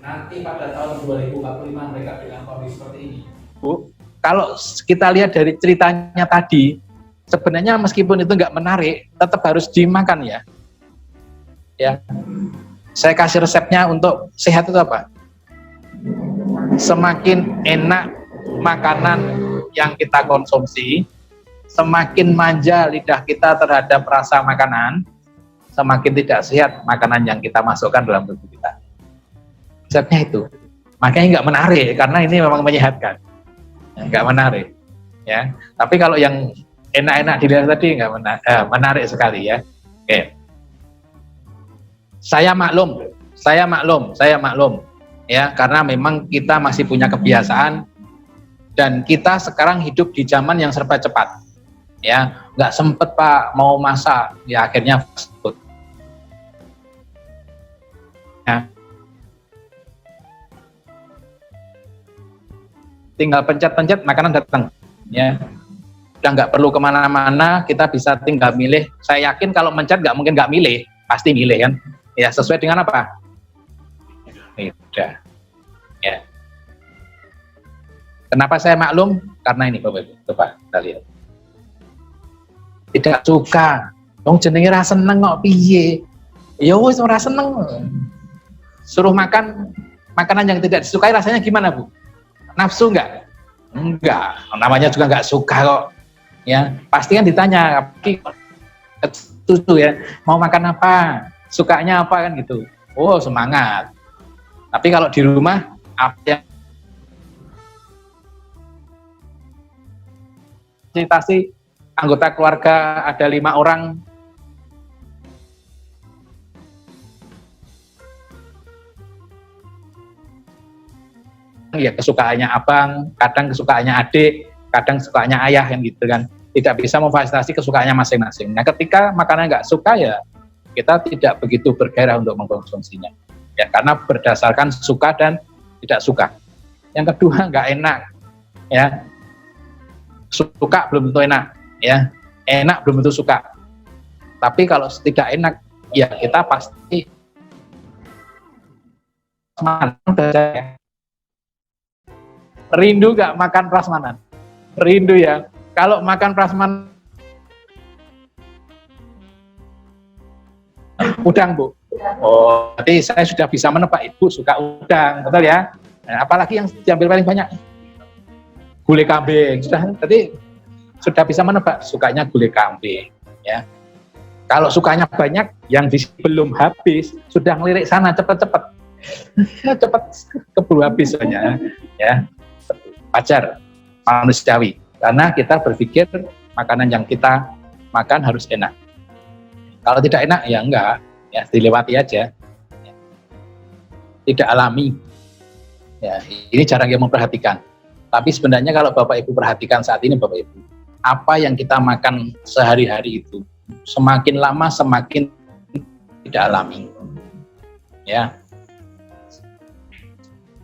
nanti pada tahun 2045 mereka bilang kondisi seperti ini. Bu, kalau kita lihat dari ceritanya tadi, sebenarnya meskipun itu nggak menarik, tetap harus dimakan ya. Ya, saya kasih resepnya untuk sehat itu apa? Semakin enak makanan yang kita konsumsi, semakin manja lidah kita terhadap rasa makanan, semakin tidak sehat makanan yang kita masukkan dalam tubuh kita. Resepnya itu. Makanya nggak menarik, karena ini memang menyehatkan. Nggak menarik. Ya. Tapi kalau yang enak-enak dilihat tadi nggak menarik sekali ya. Oke. Saya maklum ya, karena memang kita masih punya kebiasaan dan kita sekarang hidup di zaman yang serba cepat. Ya, nggak sempet Pak mau masak, ya akhirnya fast food. Ya. Tinggal pencet-pencet makanan datang. Ya. Udah nggak perlu kemana-mana, kita bisa tinggal milih. Saya yakin kalau mencet nggak mungkin nggak milih, pasti milih kan. Ya, sesuai dengan apa? Udah. Ya. Kenapa saya maklum? Karena ini Bapak Ibu, coba kita lihat. Tidak suka. Wong jenenge ra seneng kok piye? Ya wis ora seneng. Suruh makan makanan yang tidak disukai rasanya gimana, Bu? Nafsu enggak? Enggak. Namanya juga enggak suka kok. Ya, pasti kan ditanya, "Tutu ya, mau makan apa? Sukanya apa?" kan gitu. Oh, semangat. Tapi kalau di rumah apa yang fasilitasi anggota keluarga ada 5 orang, ya kesukaannya abang, kadang kesukaannya adik, kadang kesukaannya ayah yang gitu kan, tidak bisa memfasilitasi kesukaannya masing-masing. Nah, ketika makanan nggak suka ya kita tidak begitu bergairah untuk mengkonsumsinya, ya karena berdasarkan suka dan tidak suka. Yang kedua nggak enak, ya suka belum tentu enak, ya enak belum tentu suka. Tapi kalau tidak enak, ya kita pasti rindu gak makan prasmanan? Rindu ya. Kalau makan prasmanan udang, Bu. Oh, berarti saya sudah bisa menebak Ibu suka udang, betul ya? Nah, apalagi yang diambil paling banyak? Gulai kambing. Sudah bisa menebak sukanya gulai kambing, ya. Kalau sukanya banyak, yang belum habis sudah ngelirik sana cepet-cepet, cepet keburu habis soalnya, ya. Wajar, manusiawi. Karena kita berpikir makanan yang kita makan harus enak. Kalau tidak enak, ya enggak, ya dilewati aja. Tidak alami. Ya, ini jarang yang memperhatikan. Tapi sebenarnya kalau Bapak Ibu perhatikan saat ini Bapak Ibu, apa yang kita makan sehari-hari itu semakin lama semakin tidak alami. Ya.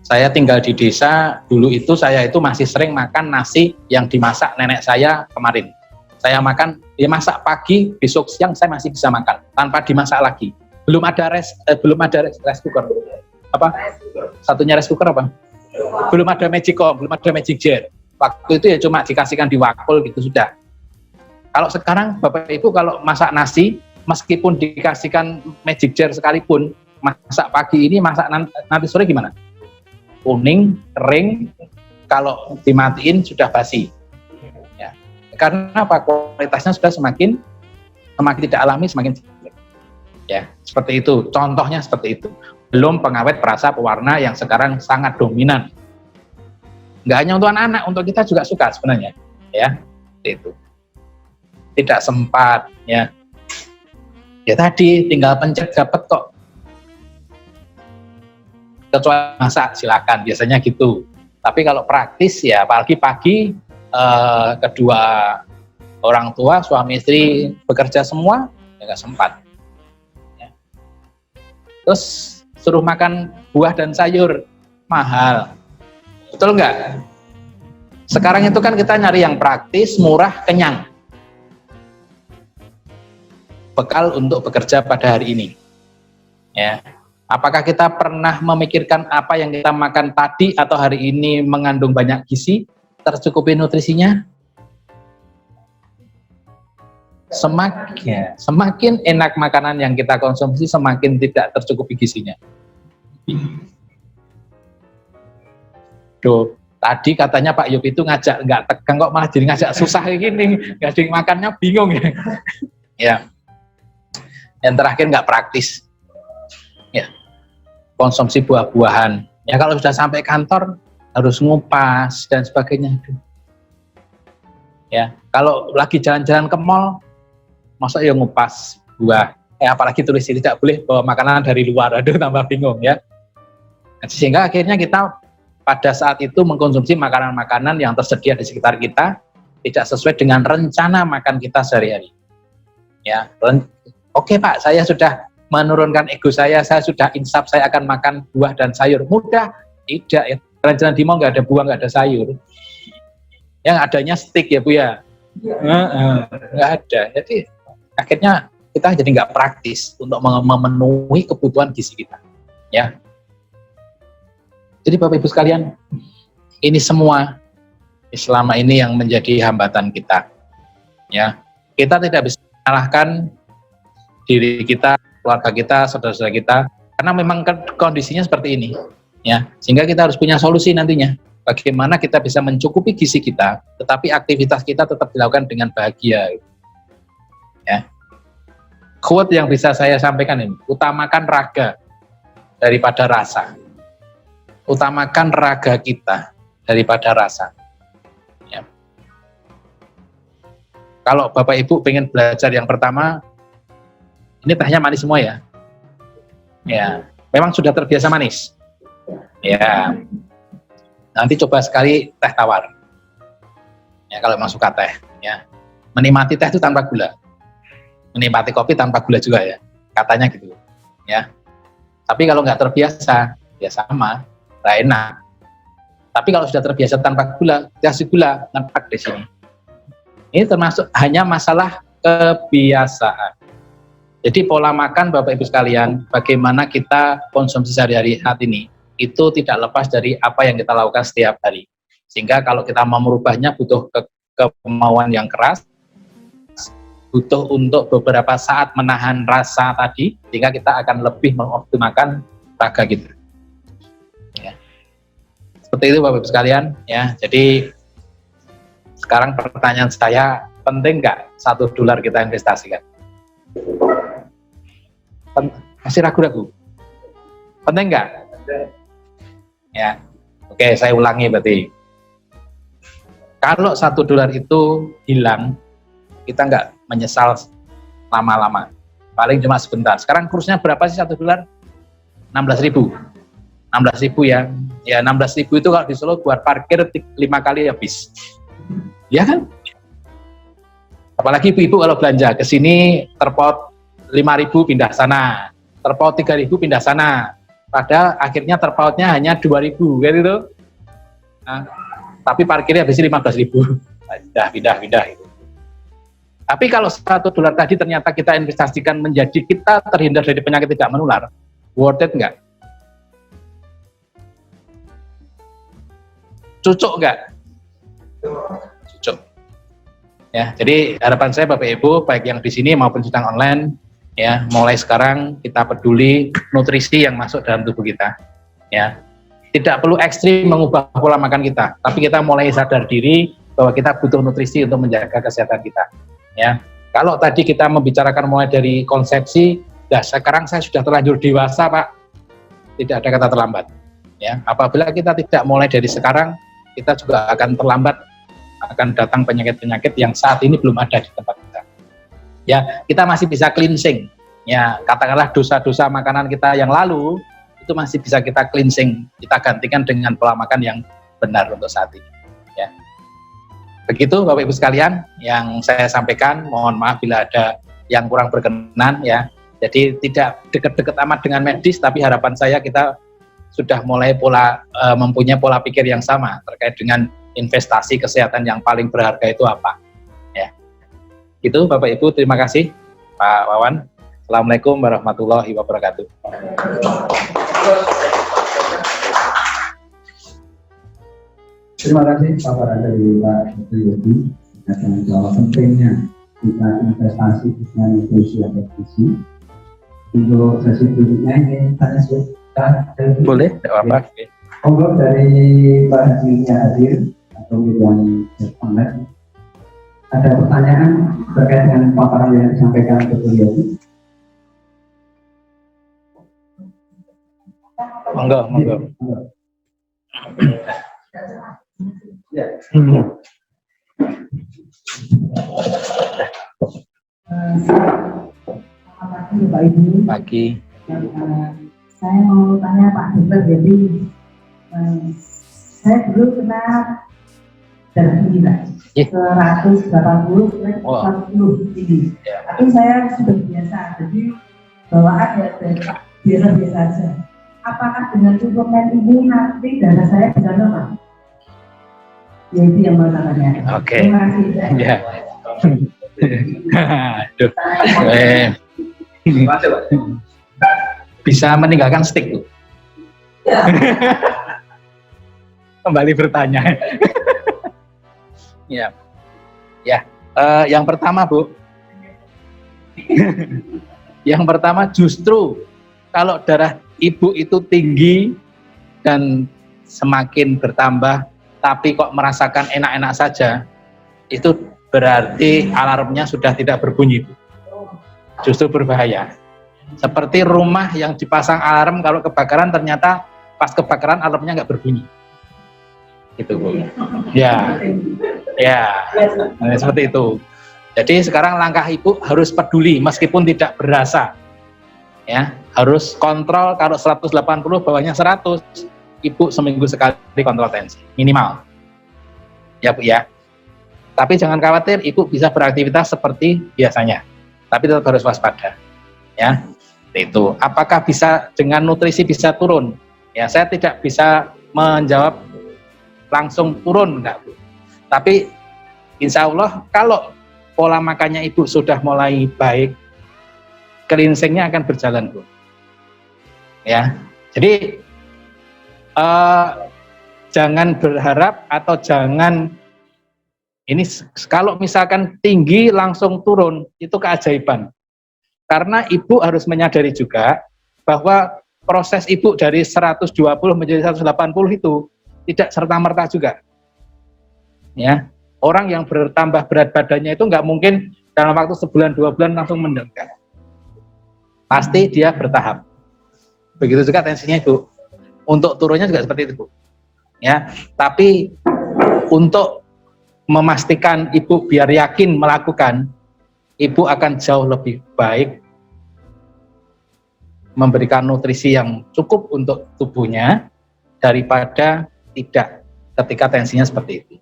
Saya tinggal di desa, dulu itu saya itu masih sering makan nasi yang dimasak nenek saya kemarin. Saya makan, dia masak pagi, besok siang saya masih bisa makan tanpa dimasak lagi. Belum ada rice cooker. Apa? Satunya rice cooker apa? Belum ada magicom, belum ada magic jar. Waktu itu ya cuma dikasihkan di wakul gitu sudah. Kalau sekarang Bapak Ibu kalau masak nasi meskipun dikasihkan magic jar sekalipun, masak pagi ini, masak nanti sore gimana? Kuning, kering, kalau dimatiin sudah basi. Ya. Karena apa? Kualitasnya sudah semakin tidak alami, semakin jelek. Ya, seperti itu. Contohnya seperti itu. Belum pengawet perasa pewarna yang sekarang sangat dominan. Nggak hanya untuk anak-anak, untuk kita juga suka sebenarnya. Ya, seperti itu. Tidak sempat, ya. Ya tadi tinggal pencet dapat kok. Kecuali masak silakan, biasanya gitu. Tapi kalau praktis ya apalagi pagi kedua orang tua suami istri bekerja semua ya nggak sempat. Ya. Terus suruh makan buah dan sayur mahal, betul nggak? Sekarang itu kan kita nyari yang praktis, murah, kenyang. Bekal untuk bekerja pada hari ini. Ya. Apakah kita pernah memikirkan apa yang kita makan tadi atau hari ini mengandung banyak gizi, tercukupi nutrisinya? Semakin enak makanan yang kita konsumsi, semakin tidak tercukupi gizinya. Duh, tadi katanya Pak Yop itu ngajak nggak tegang kok malah jadi ngajak susah kayak gini, nggak makannya bingung ya. Ya. Yang terakhir nggak praktis. Ya, konsumsi buah-buahan. Ya kalau sudah sampai kantor harus ngupas dan sebagainya. Ya, kalau lagi jalan-jalan ke mall, masa ya ngupas buah. Apalagi tulis tidak boleh bawa makanan dari luar. Aduh, tambah bingung ya. Sehingga akhirnya kita pada saat itu mengkonsumsi makanan-makanan yang tersedia di sekitar kita tidak sesuai dengan rencana makan kita sehari-hari. Ya, oke Pak, saya sudah menurunkan ego saya sudah insaf, saya akan makan buah dan sayur. Mudah? Tidak ya. Jalan-jalan di mall nggak ada buah, nggak ada sayur. Yang adanya steak ya Bu ya. Nggak ada. Jadi akhirnya kita jadi nggak praktis untuk memenuhi kebutuhan gizi kita. Ya. Jadi Bapak Ibu sekalian, ini semua selama ini yang menjadi hambatan kita. Ya, kita tidak bisa menyalahkan diri kita, keluarga kita, saudara-saudara kita, karena memang kondisinya seperti ini, ya. Sehingga kita harus punya solusi nantinya. Bagaimana kita bisa mencukupi gizi kita, tetapi aktivitas kita tetap dilakukan dengan bahagia. Ya. Quote yang bisa saya sampaikan ini: utamakan raga daripada rasa. Utamakan raga kita daripada rasa. Ya. Kalau Bapak Ibu pengen belajar yang pertama, ini tehnya manis semua ya. Ya, memang sudah terbiasa manis. Ya. Nanti coba sekali teh tawar. Ya, kalau memang suka teh, ya. Menikmati teh itu tanpa gula. Menikmati kopi tanpa gula juga ya. Katanya gitu. Ya. Tapi kalau nggak terbiasa, ya sama, nggak enak. Tapi kalau sudah terbiasa tanpa gula, kasih gula, nampak di sini. Ini termasuk hanya masalah kebiasaan. Jadi pola makan Bapak Ibu sekalian, bagaimana kita konsumsi sehari-hari saat ini, itu tidak lepas dari apa yang kita lakukan setiap hari. Sehingga kalau kita mau merubahnya butuh kemauan yang keras, butuh untuk beberapa saat menahan rasa tadi, sehingga kita akan lebih mengoptimalkan raga kita. Ya. Seperti itu Bapak Ibu sekalian. Ya. Jadi sekarang pertanyaan saya, penting nggak $1 kita investasikan? Masih ragu-ragu? Penting nggak? Ya, oke, saya ulangi berarti. Kalau $1 itu hilang, kita nggak menyesal lama-lama. Paling cuma sebentar. Sekarang kursnya berapa sih $1? 16.000. 16.000 ya. Ya 16.000 itu kalau di Solo buat parkir 5 kali habis. Ya kan? Apalagi ibu-ibu kalau belanja ke sini terpaut 5.000 pindah sana, terpaut 3.000 pindah sana. Padahal akhirnya terpautnya hanya 2.000 kan itu. Nah, tapi parkirnya habis 15.000. Pindah gitu. Tapi kalau $1 tadi ternyata kita investasikan menjadi kita terhindar dari penyakit tidak menular, worth it nggak? Cocok nggak? Cocok. Ya, jadi harapan saya Bapak Ibu, baik yang di sini maupun sedang online, Ya, mulai sekarang kita peduli nutrisi yang masuk dalam tubuh kita. Ya, tidak perlu ekstrim mengubah pola makan kita, tapi kita mulai sadar diri bahwa kita butuh nutrisi untuk menjaga kesehatan kita. Ya, kalau tadi kita membicarakan mulai dari konsepsi, ya sekarang saya sudah terlanjur dewasa, Pak. Tidak ada kata terlambat. Ya, apabila kita tidak mulai dari sekarang, kita juga akan terlambat, akan datang penyakit-penyakit yang saat ini belum ada di tempat kita. Ya, kita masih bisa cleansing. Ya, katakanlah dosa-dosa makanan kita yang lalu itu masih bisa kita cleansing, kita gantikan dengan pola makan yang benar untuk saat ini. Ya, begitu Bapak Ibu sekalian yang saya sampaikan. Mohon maaf bila ada yang kurang berkenan ya. Jadi tidak dekat-dekat amat dengan medis, tapi harapan saya kita sudah mulai mempunyai pola pikir yang sama terkait dengan investasi kesehatan yang paling berharga itu apa. Ya, itu Bapak Ibu, terima kasih Pak Wawan. Assalamualaikum warahmatullahi wabarakatuh. Terima kasih paparan dari Pak Dr. Yogi dengan bahwa pentingnya kita investasi dengan nutrisi atau gizi. Untuk sesi berikutnya ini tanya boleh, tidak apa-apa. Monggo dari Pak Haji yang hadir atau yang online. Ada pertanyaan terkait dengan paparan yang disampaikan Dr. Yogi? Monggo. Ya. Selamat pagi Pak Ibu. Pagi. Saya mau tanya Pak Dr. Jadi saya dulu kena darah tinggi Pak. 180 ke 140 tinggi. Tapi saya sudah biasa, jadi bawaan ya biasa-biasa saja. Apakah dengan suplemen ini nanti darah saya bisa normal? Ya itu yang mau saya tanya. Oke. Terima kasih. Ya. Aduh. Bisa meninggalkan stick tuh. Kembali bertanya. Ya. Yang pertama Bu. Yang pertama justru kalau darah ibu itu tinggi dan semakin bertambah, tapi kok merasakan enak-enak saja, itu berarti alarmnya sudah tidak berbunyi, Bu. Justru berbahaya. Seperti rumah yang dipasang alarm kalau kebakaran, ternyata pas kebakaran alarmnya nggak berbunyi. Itu Bu. Ya, seperti itu. Jadi sekarang langkah ibu harus peduli meskipun tidak berasa. Ya, harus kontrol. Kalau 180 bawahnya 100, ibu seminggu sekali kontrol tensi minimal. Ya Bu ya. Tapi jangan khawatir, ibu bisa beraktivitas seperti biasanya. Tapi tetap harus waspada. Ya, itu. Apakah bisa dengan nutrisi bisa turun? Ya, saya tidak bisa menjawab langsung turun enggak Bu. Tapi insya Allah kalau pola makannya ibu sudah mulai baik, cleansingnya akan berjalan Bu. Ya, jadi jangan berharap atau jangan ini kalau misalkan tinggi langsung turun itu keajaiban. Karena ibu harus menyadari juga bahwa proses ibu dari 120 menjadi 180 itu tidak serta-merta juga. Ya, orang yang bertambah berat badannya itu nggak mungkin dalam waktu sebulan 2 bulan langsung meningkat. Pasti dia bertahap. Begitu juga tensinya Ibu. Untuk turunnya juga seperti itu Bu. Ya, tapi untuk memastikan Ibu biar yakin melakukan, Ibu akan jauh lebih baik memberikan nutrisi yang cukup untuk tubuhnya daripada tidak ketika tensinya seperti itu.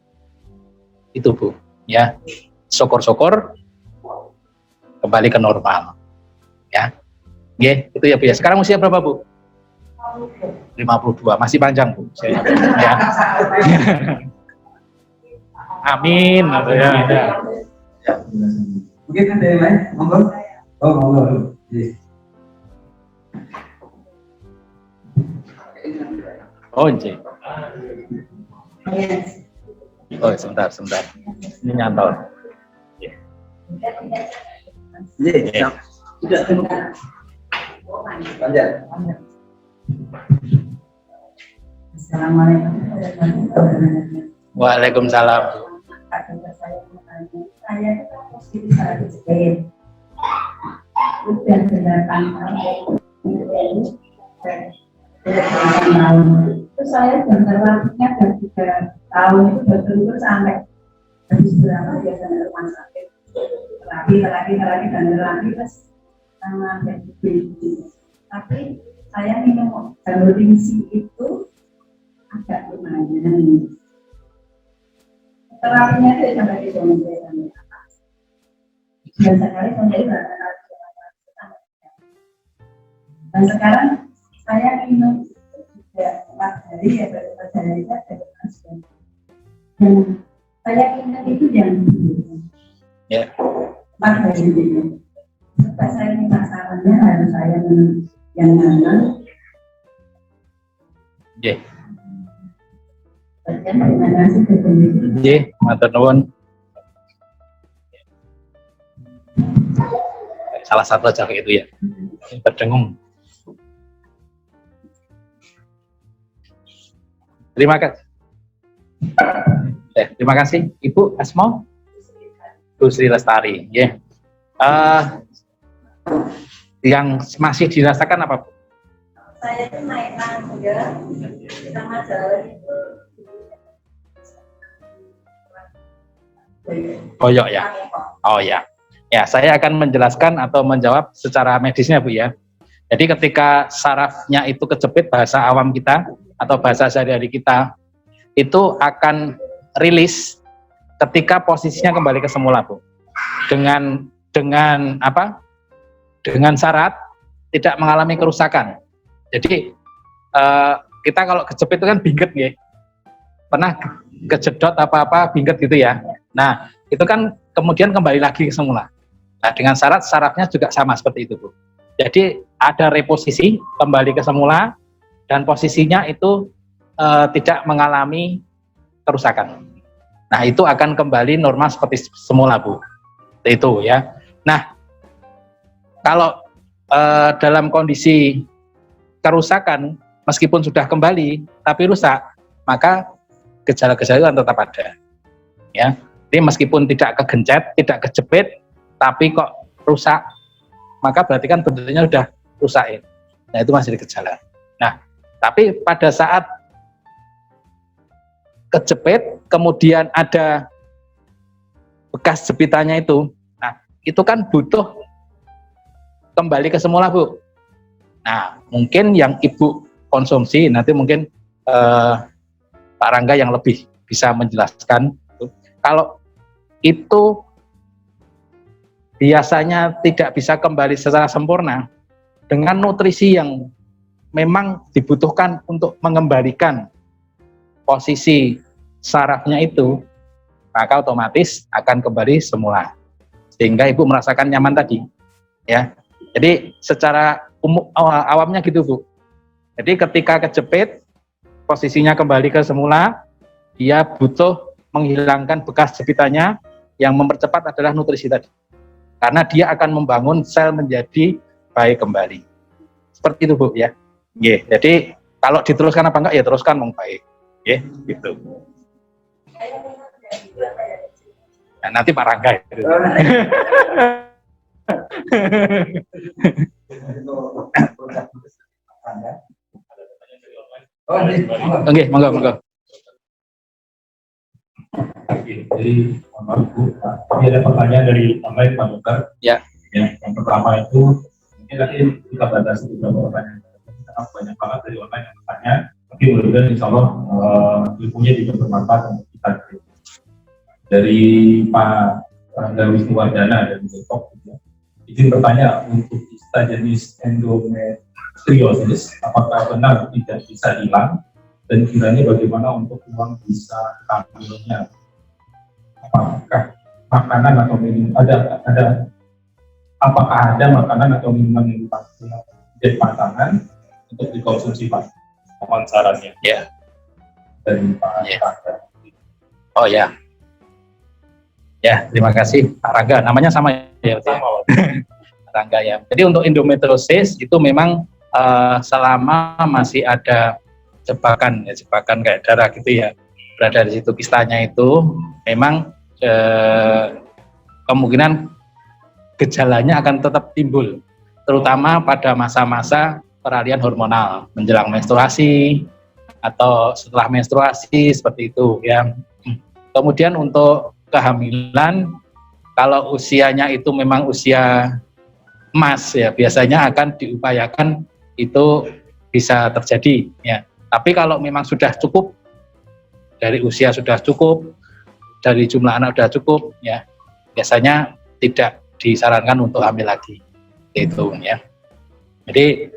Itu Bu. Ya, syukur-syukur kembali ke normal. Ya. Oke, itu ya Bu ya. Sekarang usia berapa Bu? 52, masih panjang Bu. Ya. Amin. Ya. Mungkin ada yang lain? Monggo. Oh, monggo. Oh, Nci. Oh, sebentar. Ini nyantol. Iya. Sudah dengar. Lanjut. Assalamualaikum warahmatullahi wabarakatuh. Waalaikumsalam. Saya bertanya, saya itu positif saat kejepit. Udah 8 tahun tahun. Terus saya jangka waktunya dari 3 tahun itu berturut-turut sampai habis berapa biasanya rumah sakit. Terapi dan terapi terus sama begitu. Tapi saya minum galutinsi itu agak lumayan. Terapinya itu sampai di zona atas. Dan sekali menjadi dan sekarang saya minum juga 4 hari ya baru 4 hari saja dan saya ingat itu yang Ya. 4 hari itu. Supaya saya minta sarannya harus saya minum yang mana? Ya. Terima kasih kepada Nggih, matur nuwun. Salah satu aja kayak itu ya. Berdengung. Terima kasih. Terima kasih Ibu Asma. Bu Sri Lestari. Ya. Yang masih dirasakan apa, Bu? Saya itu naik tangga sama jalan itu Koyok ya. Oh ya. Ya, saya akan menjelaskan atau menjawab secara medisnya, Bu ya. Jadi ketika sarafnya itu kejepit, bahasa awam kita atau bahasa sehari-hari kita itu akan rilis ketika posisinya kembali ke semula, Bu. Dengan apa? Dengan syarat tidak mengalami kerusakan. Jadi kita kalau kejepit itu kan binget ya. Pernah kejedot apa-apa binget gitu ya. Nah, itu kan kemudian kembali lagi ke semula. Nah, dengan syarat sarafnya juga sama seperti itu, Bu. Jadi ada reposisi kembali ke semula dan posisinya itu tidak mengalami kerusakan. Nah, itu akan kembali normal seperti semula, Bu. Itu ya. Nah, kalau dalam kondisi kerusakan meskipun sudah kembali tapi rusak, maka gejala-gejala itu tetap ada. Ya. Jadi meskipun tidak kegencet, tidak kejepit, tapi kok rusak, maka berarti kan bentuknya sudah rusak ya. Nah, itu masih gejala. Nah, tapi pada saat kejepit kemudian ada bekas jepitannya itu, nah itu kan butuh kembali ke semula, Bu. Nah, mungkin yang Ibu konsumsi nanti mungkin Pak Rangga yang lebih bisa menjelaskan. Kalau itu biasanya tidak bisa kembali secara sempurna dengan nutrisi yang memang dibutuhkan untuk mengembalikan posisi sarafnya itu, maka otomatis akan kembali semula sehingga Ibu merasakan nyaman tadi ya. Jadi secara awamnya gitu, Bu. Jadi ketika kejepit posisinya kembali ke semula, dia butuh menghilangkan bekas jepitannya, yang mempercepat adalah nutrisi tadi. Karena dia akan membangun sel menjadi baik kembali. Seperti itu, Bu ya. Nggih. Jadi kalau diteruskan apa enggak ya teruskan mong baik. Nggih, gitu. Nah, nanti Pak Rangga. Oke, monggo. Jadi, mohon maaf Bu, ini ada pertanyaan dari online Pak Dokter. Ya. Yang pertama itu, mungkin nanti kita batasi beberapa pertanyaan. Karena banyak banget dari online yang bertanya, tapi mudah-mudahan insya Allah ilmunya juga bermanfaat untuk kita. Dari Pak Rangga Wisnuwardana dari Depok, izin bertanya untuk kista jenis endometriosis, apakah benar tidak bisa hilang? Dan kiranya bagaimana untuk uang bisa hamilnya? Apakah makanan atau minum apakah ada makanan atau minuman yang dipakai jadi pantangan untuk dikonsumsi, Pak? Mohon sarannya. Ya. Dari Pak Rangga. Oh ya. Ya, terima kasih Pak Rangga. Namanya sama ya. Sama. Rangga ya. Jadi untuk endometriosis itu memang selama masih ada jebakan kayak darah gitu ya, berada di situ kistanya itu, memang kemungkinan gejalanya akan tetap timbul, terutama pada masa-masa peralihan hormonal menjelang menstruasi atau setelah menstruasi seperti itu ya. Kemudian untuk kehamilan, kalau usianya itu memang usia emas ya, biasanya akan diupayakan itu bisa terjadi ya. Tapi kalau memang sudah cukup, dari usia sudah cukup, dari jumlah anak sudah cukup ya, biasanya tidak disarankan untuk hamil lagi itu ya. Jadi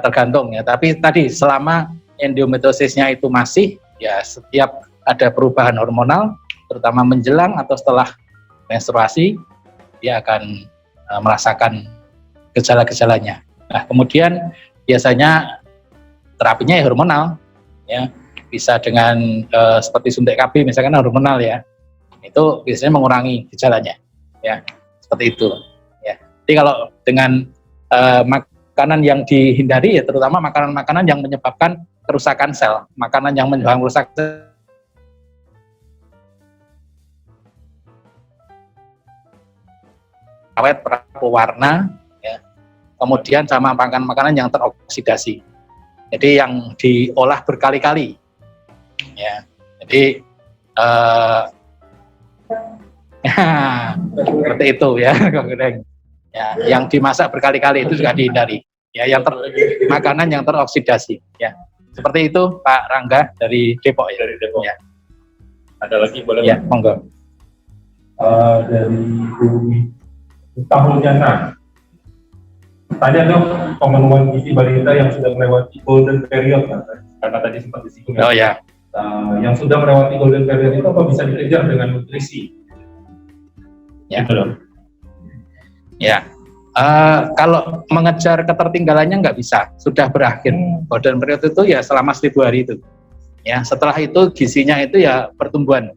tergantung ya, tapi tadi selama endometriosisnya itu masih ya, setiap ada perubahan hormonal terutama menjelang atau setelah menstruasi, dia akan merasakan gejala-gejalanya. Nah, kemudian biasanya terapinya ya hormonal ya, bisa dengan seperti suntik KB misalkan hormonal ya, itu biasanya mengurangi gejalanya ya, seperti itu ya. Jadi kalau dengan makanan yang dihindari ya, terutama makanan-makanan yang menyebabkan kerusakan sel, makanan yang menyebabkan kerusakan sel, awet, pewarna ya. Kemudian sama makanan-makanan yang teroksidasi, jadi yang diolah berkali-kali ya. Jadi seperti itu ya, ya, yang dimasak berkali-kali itu juga dihindari ya, yang makanan yang teroksidasi ya. Seperti itu Pak Rangga dari Depok ya. Dari Depok Ya. Ada lagi boleh? Ya, monggo. Dari tahunnya tanya dong pemenuhan gizi balita yang sudah melewati golden period karena tadi sempat disinggung. Oh ya. Yang sudah melewati golden period itu apa bisa dikejar dengan nutrisi? Ya. Gitu dong. Ya. Kalau mengejar ketertinggalannya nggak bisa, sudah berakhir. Golden period itu ya selama 1000 hari itu. Ya, setelah itu gizinya itu ya pertumbuhan,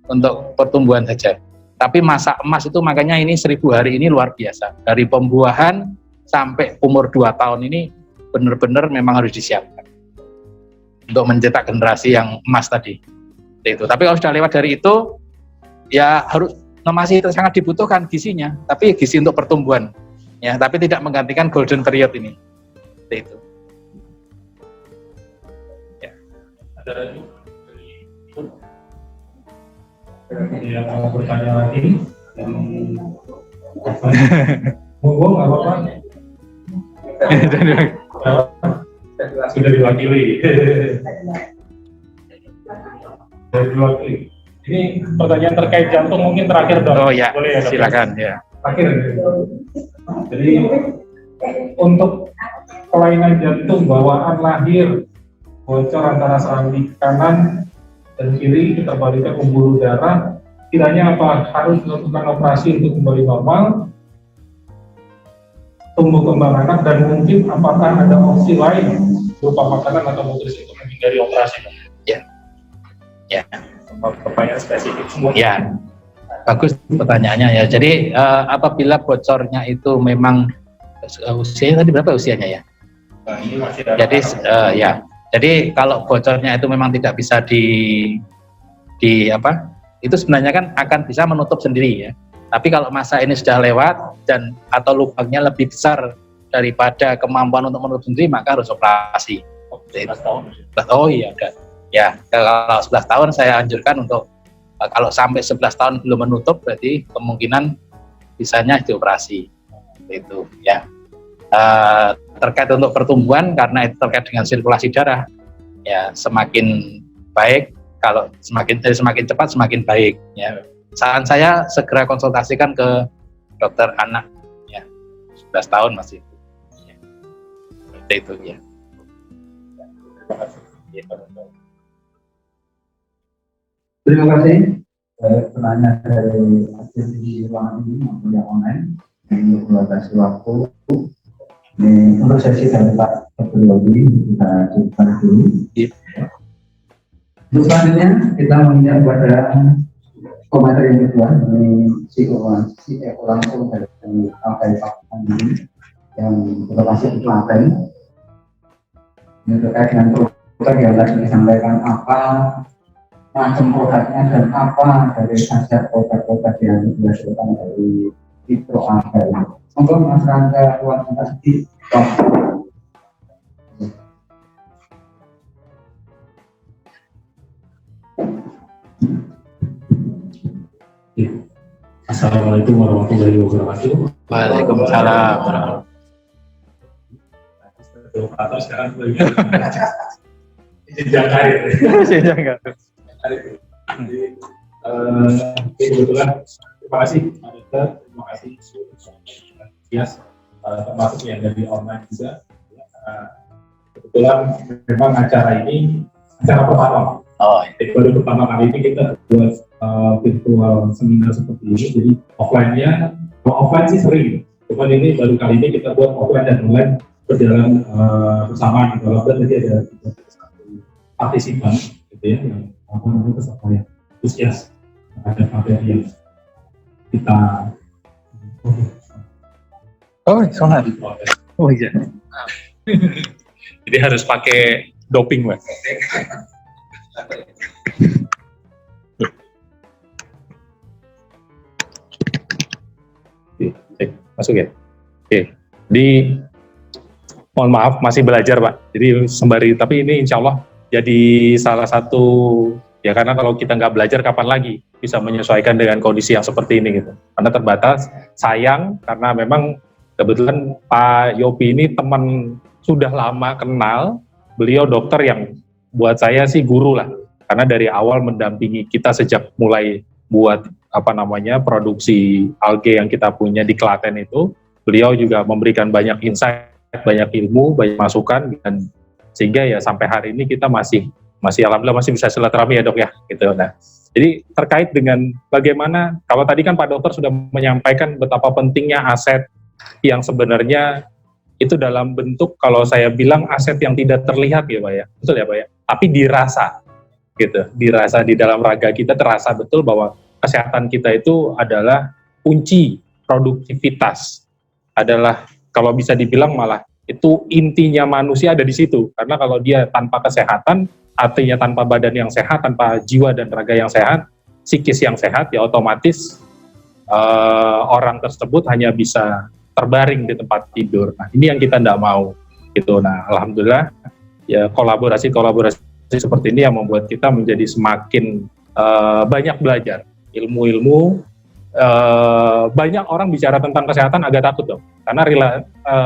untuk pertumbuhan saja. Tapi masa emas itu makanya ini 1000 hari ini luar biasa. Dari pembuahan sampai umur 2 tahun ini benar-benar memang harus disiapkan untuk mencetak generasi yang emas tadi. Itu. Tapi kalau sudah lewat dari itu, ya harus masih sangat dibutuhkan gizinya, tapi gizi untuk pertumbuhan. Ya, tapi tidak menggantikan golden period ini. Itu. Ya. Ada lagi? Yang mau bertanya lagi, yang monggo nggak apa-apa. Sudah diwakili. Sudah diwakili. Ini pertanyaan terkait jantung mungkin terakhir dong. Oh ya, boleh ya, silakan ya. Terakhir. Jadi untuk kelainan jantung bawaan lahir, bocor antara serambi kanan dan kiri, kita balikan pembuluh darah, kiranya apa harus melakukan operasi untuk kembali normal, tumbuh kembang anak, dan mungkin apakah ada opsi lain berupa makanan atau nutrisi untuk menghindari operasi? Ya, ya. Pertanyaan spesifik semua. Ya, bagus pertanyaannya ya. Jadi apabila bocornya itu memang usianya tadi berapa usianya ya? Nah, ini masih ada. Jadi ya. Jadi kalau bocornya itu memang tidak bisa di apa? Itu sebenarnya kan akan bisa menutup sendiri ya. Tapi kalau masa ini sudah lewat dan atau lubangnya lebih besar daripada kemampuan untuk menutup sendiri, maka harus operasi. 11 tahun. Oh iya, udah. Ya, kalau 11 tahun saya anjurkan untuk kalau sampai 11 tahun belum menutup, berarti kemungkinan bisanya dioperasi. Itu ya. Terkait untuk pertumbuhan, karena itu terkait dengan sirkulasi darah, ya semakin baik, kalau semakin cepat semakin baik ya. Saran saya segera konsultasikan ke dokter anak ya, 11 tahun masih ya. Seperti itu ya. Terima kasih. Pertanyaan dari hasil di ruangan ini maupun yang online untuk membatasi waktu. Ini untuk sesi dari Pak Dr. Yogi kita cukupkan dulu. Untuk selanjutnya kita menginjak kepada komentar yang kedua ini CEO langsung dari Alkai Pakuan ini yang berlokasi di Klaten. Ini terkait dengan produk yang tadi disampaikan apa macam produknya dan apa dari hasil produk-produk yang dihasilkan dari Nitro Alkai. Monggo Mas Rangga Ruang Santasti. Assalamualaikum warahmatullahi wabarakatuh. Waalaikumsalam warahmatullahi Atau sekarang jenjang karir. Jadi, kebetulan terima kasih Pak Dokter, terima kasih Yes, termasuk yang dari online juga. Kebetulan memang acara ini acara pertama. Jadi baru pertama kali ini kita buat virtual seminar seperti ini. Jadi offline-nya, offline sih sering. Cuman ini baru kali ini kita buat offline dan online berjalan bersama di dalam. Jadi ada satu partisipan gitu ya, yang peserta yang antusias terhadap materi yang kita soalnya. diprotes. Oh iya. Jadi harus pakai doping, Mas. Masuk ya. Oke. Mohon maaf masih belajar Pak. Jadi sembari, tapi ini insya Allah jadi salah satu ya, karena kalau kita nggak belajar kapan lagi bisa menyesuaikan dengan kondisi yang seperti ini gitu. Karena terbatas. Sayang karena memang kebetulan Pak Yopi ini teman sudah lama kenal. Beliau dokter yang buat saya sih guru lah. Karena dari awal mendampingi kita sejak mulai buat produksi alge yang kita punya di Klaten itu, beliau juga memberikan banyak insight, banyak ilmu, banyak masukan, dan sehingga ya sampai hari ini kita masih alhamdulillah masih bisa silaturahmi ya Dok ya gitu. Nah, jadi terkait dengan bagaimana, kalau tadi kan Pak Dokter sudah menyampaikan betapa pentingnya aset yang sebenarnya itu dalam bentuk, kalau saya bilang aset yang tidak terlihat ya Pak ya, betul ya Pak ya, tapi dirasa gitu, dirasa di dalam raga kita, terasa betul bahwa kesehatan kita itu adalah kunci produktivitas, adalah kalau bisa dibilang malah itu intinya manusia ada di situ. Karena kalau dia tanpa kesehatan, artinya tanpa badan yang sehat, tanpa jiwa dan raga yang sehat, psikis yang sehat, ya otomatis orang tersebut hanya bisa terbaring di tempat tidur. Nah, ini yang kita tidak mau gitu. Nah, alhamdulillah ya kolaborasi seperti ini yang membuat kita menjadi semakin banyak belajar ilmu-ilmu. Banyak orang bicara tentang kesehatan agak takut dong, karena